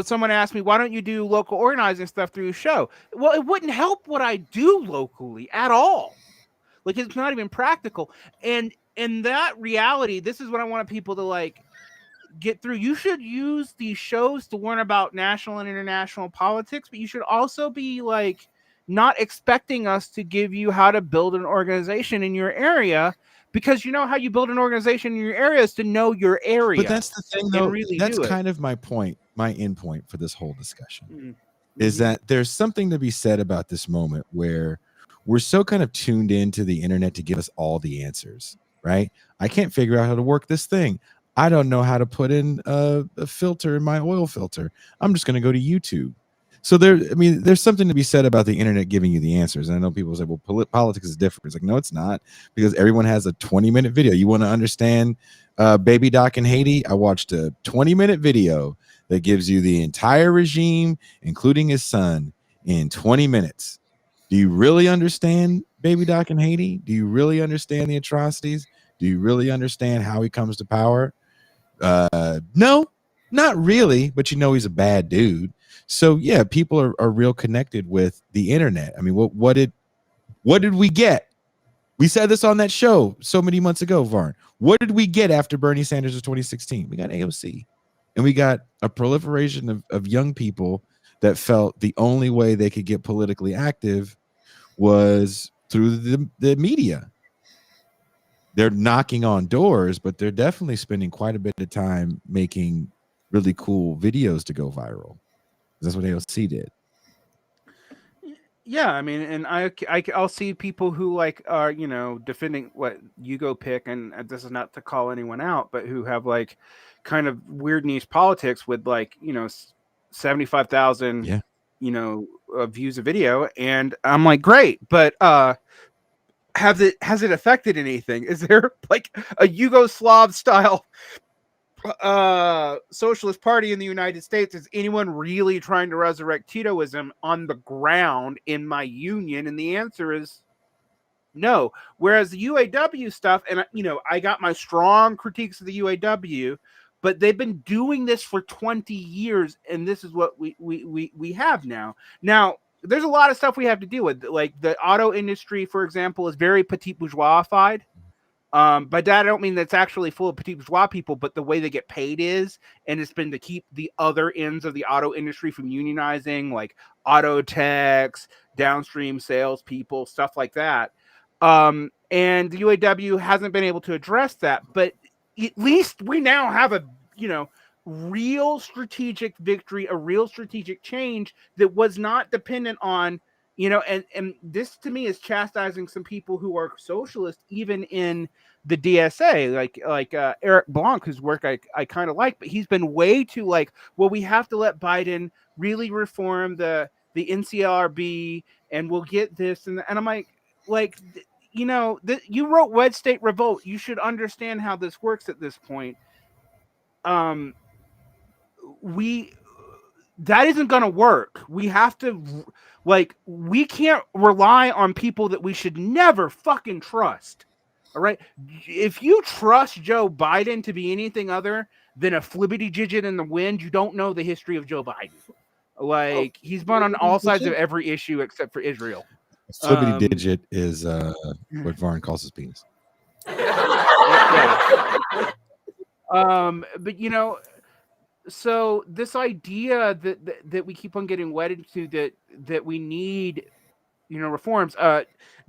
someone asked me, why don't you do local organizing stuff through your show? Well, it wouldn't help what I do locally at all. Like, it's not even practical. And in that reality, this is what I want people to, like, get through. You should use these shows to learn about national and international politics, but you should also be, like, not expecting us to give you how to build an organization in your area, because how you build an organization in your area is to know your area. But that's the thing, though. Really that's kind of my point, my end point for this whole discussion, is that there's something to be said about this moment where we're so kind of tuned into the internet to give us all the answers, right? I can't figure out how to work this thing. I don't know how to put in a filter in my oil filter. I'm just going to go to YouTube. So there's something to be said about the internet giving you the answers. And I know people say, well, politics is different. It's like, no, it's not, because everyone has a 20-minute video. You want to understand Baby Doc in Haiti? I watched a 20-minute video that gives you the entire regime, including his son, in 20 minutes. Do you really understand Baby Doc in Haiti? Do you really understand the atrocities? Do you really understand how he comes to power? No, not really, but he's a bad dude. So yeah, people are real connected with the internet. I mean, what did we get? We said this on that show so many months ago, Varn. What did we get after Bernie Sanders of 2016? We got AOC, and we got a proliferation of young people that felt the only way they could get politically active was through the media. They're knocking on doors, but they're definitely spending quite a bit of time making really cool videos to go viral. That's what AOC did. Yeah, I mean, and I'll see people who, like, are defending what you go pick, and this is not to call anyone out, but who have, like, kind of weird niche politics with, like, 75,000 views a video, and I'm like, great, but has it affected anything? Is there, like, a Yugoslav style socialist party in the United States? Is anyone really trying to resurrect Titoism on the ground in my union? And the answer is no. Whereas the UAW stuff, and I got my strong critiques of the UAW, but they've been doing this for 20 years, and this is what we have now. Now, there's a lot of stuff we have to deal with. Like, the auto industry, for example, is very petit bourgeoisified. By that I don't mean that's actually full of petit bourgeois people, but the way they get paid is, and it's been to keep the other ends of the auto industry from unionizing, like auto techs, downstream sales people, stuff like that. And the UAW hasn't been able to address that, but at least we now have a real strategic victory, a real strategic change that was not dependent on and this to me is chastising some people who are socialist, even in the DSA, like Eric Blanc, whose work I kind of like, but he's been way too like, well, we have to let Biden really reform the NCLRB, and we'll get this, and I'm like, you wrote Wed State Revolt. You should understand how this works at this point. That isn't going to work. We have to, we can't rely on people that we should never fucking trust. All right. If you trust Joe Biden to be anything other than a flibbity jigit in the wind, you don't know the history of Joe Biden. Like, he's been on all sides of every issue except for Israel. Flibbity digit is what Varn calls his penis. Yeah. But so this idea that we keep on getting wedded to, that we need, reforms.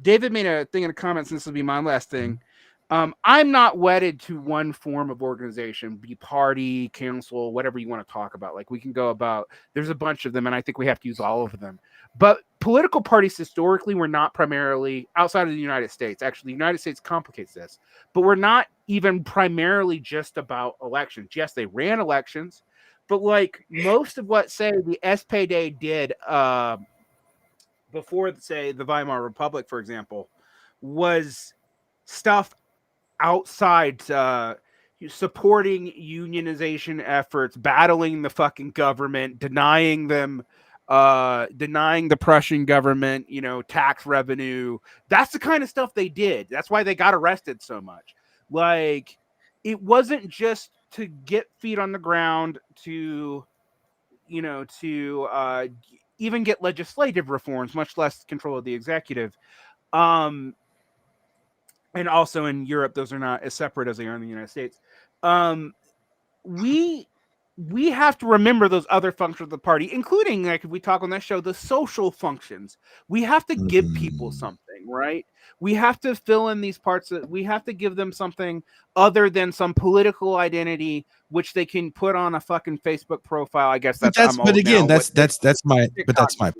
David made a thing in the comments, and this will be my last thing. I'm not wedded to one form of organization, be party, council, whatever you want to talk about. Like, we can go about, there's a bunch of them, and I think we have to use all of them. But political parties historically were not primarily, outside of the United States, actually, the United States complicates this, but we're not even primarily just about elections. Yes, they ran elections, but like most of what, say, the SPD did before, say, the Weimar Republic, for example, was stuff outside supporting unionization efforts, battling the fucking government, denying them, denying the Prussian government, tax revenue. That's the kind of stuff they did. That's why they got arrested so much. Like, it wasn't just to get feet on the ground to, even get legislative reforms, much less control of the executive. And also in Europe, those are not as separate as they are in the United States. We have to remember those other functions of the party, including, like, if we talk on this show, the social functions. We have to give people something, right? We have to fill in these parts. We have to give them something other than some political identity, which they can put on a fucking Facebook profile. I guess that's my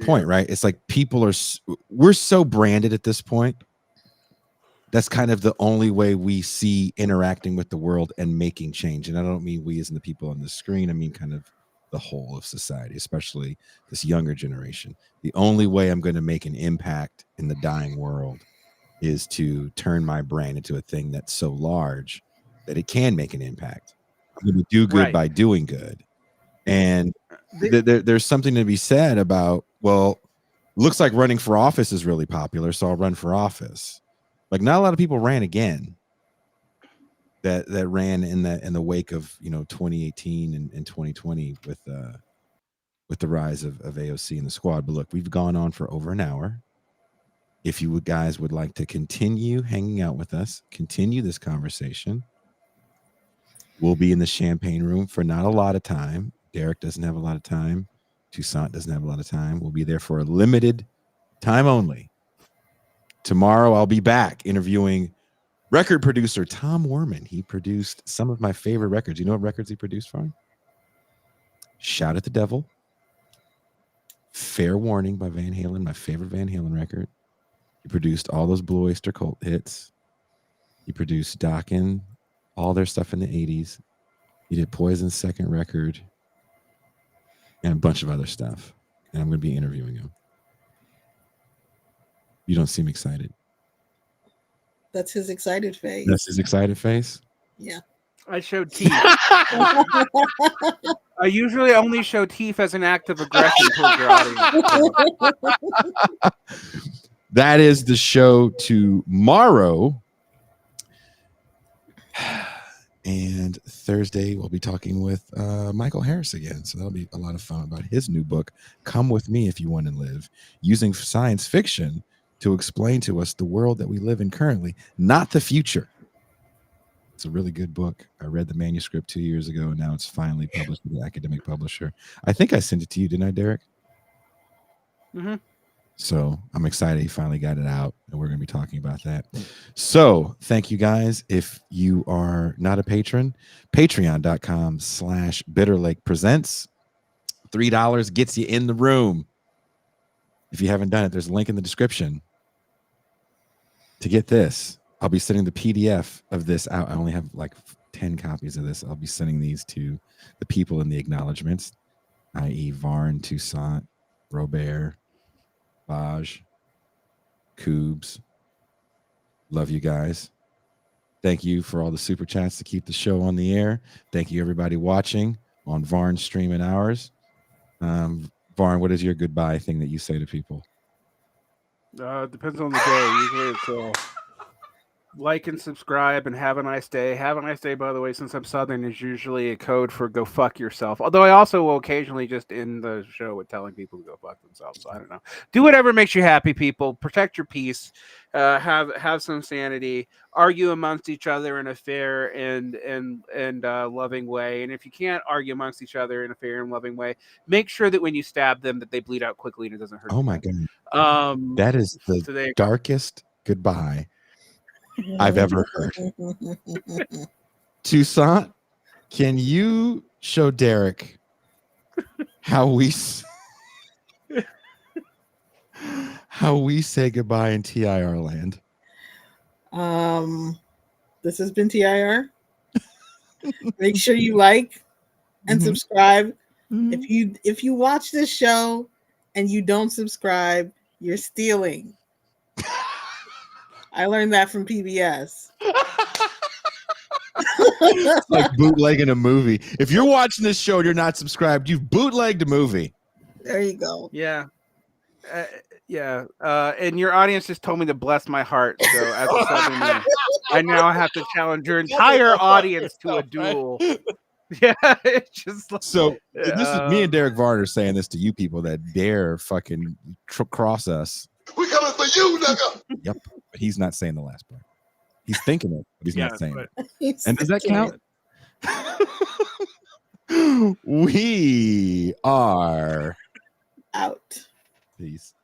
point, right? It's like we're so branded at this point. That's kind of the only way we see interacting with the world and making change. And I don't mean we as in the people on the screen. I mean kind of the whole of society, especially this younger generation. The only way I'm going to make an impact in the dying world is to turn my brand into a thing that's so large that it can make an impact. I'm going to do good by doing good. And there's something to be said about, well, looks like running for office is really popular, so I'll run for office. Like, not a lot of people ran again that ran in the wake of 2018 and 2020 with the rise of AOC and the squad. But look, we've gone on for over an hour. If you guys would like to continue hanging out with us, continue this conversation, we'll be in the champagne room for not a lot of time. Derek doesn't have a lot of time. Toussaint doesn't have a lot of time. We'll be there for a limited time only. Tomorrow, I'll be back interviewing record producer Tom Werman. He produced some of my favorite records. You know what records he produced for him? Shout at the Devil, Fair Warning by Van Halen, my favorite Van Halen record. He produced all those Blue Oyster Cult hits. He produced Dokken, all their stuff in the 80s. He did Poison's second record and a bunch of other stuff. And I'm going to be interviewing him. You don't seem excited. That's his excited face. That's his excited face? Yeah. I showed teeth. I usually only show teeth as an act of aggression towards your audience. That is the show tomorrow. And Thursday, we'll be talking with Michael Harris again. So that'll be a lot of fun about his new book, Come With Me If You Want to Live, using science fiction to explain to us the world that we live in currently, not the future. It's a really good book. I read the manuscript 2 years ago, and now it's finally published with an academic publisher. I think I sent it to you, didn't I, Derek? Mm-hmm. So I'm excited he finally got it out, and we're going to be talking about that. So thank you, guys. If you are not a patron, patreon.com/Bitterlake Presents. $3 gets you in the room. If you haven't done it, there's a link in the description. To get this, I'll be sending the PDF of this out. I only have like 10 copies of this. I'll be sending these to the people in the acknowledgments, i.e. Varn, Toussaint, Robert, Baj, Coobs. Love you guys. Thank you for all the super chats to keep the show on the air. Thank you, everybody watching on Varn's stream and ours. Varn, what is your goodbye thing that you say to people? Depends on the day. Usually it's like and subscribe and have a nice day. Have a nice day, by the way, since I'm Southern, is usually a code for go fuck yourself. Although I also will occasionally just end the show with telling people to go fuck themselves. So I don't know. Do whatever makes you happy, people. Protect your peace. Have some sanity. Argue amongst each other in a fair and loving way. And if you can't argue amongst each other in a fair and loving way, make sure that when you stab them that they bleed out quickly and it doesn't hurt. Oh my God. That is the darkest goodbye I've ever heard. Toussaint, can you show Derek how we say goodbye in TIR land? This has been TIR. Make sure you like and subscribe. If you watch this show and you don't subscribe, you're stealing. I learned that from PBS. It's like bootlegging a movie. If you're watching this show and you're not subscribed, you've bootlegged a movie. There you go. Yeah. And your audience just told me to bless my heart. So as a Southerner, I now have to challenge your entire audience to a duel. Yeah, it's just like, so. This is me and Derek Varner saying this to you people that dare fucking cross us. We coming for you, nigga. Yep, but he's not saying the last part. He's thinking it, but he's not saying it. He's And does that thinking count? We are out. Peace.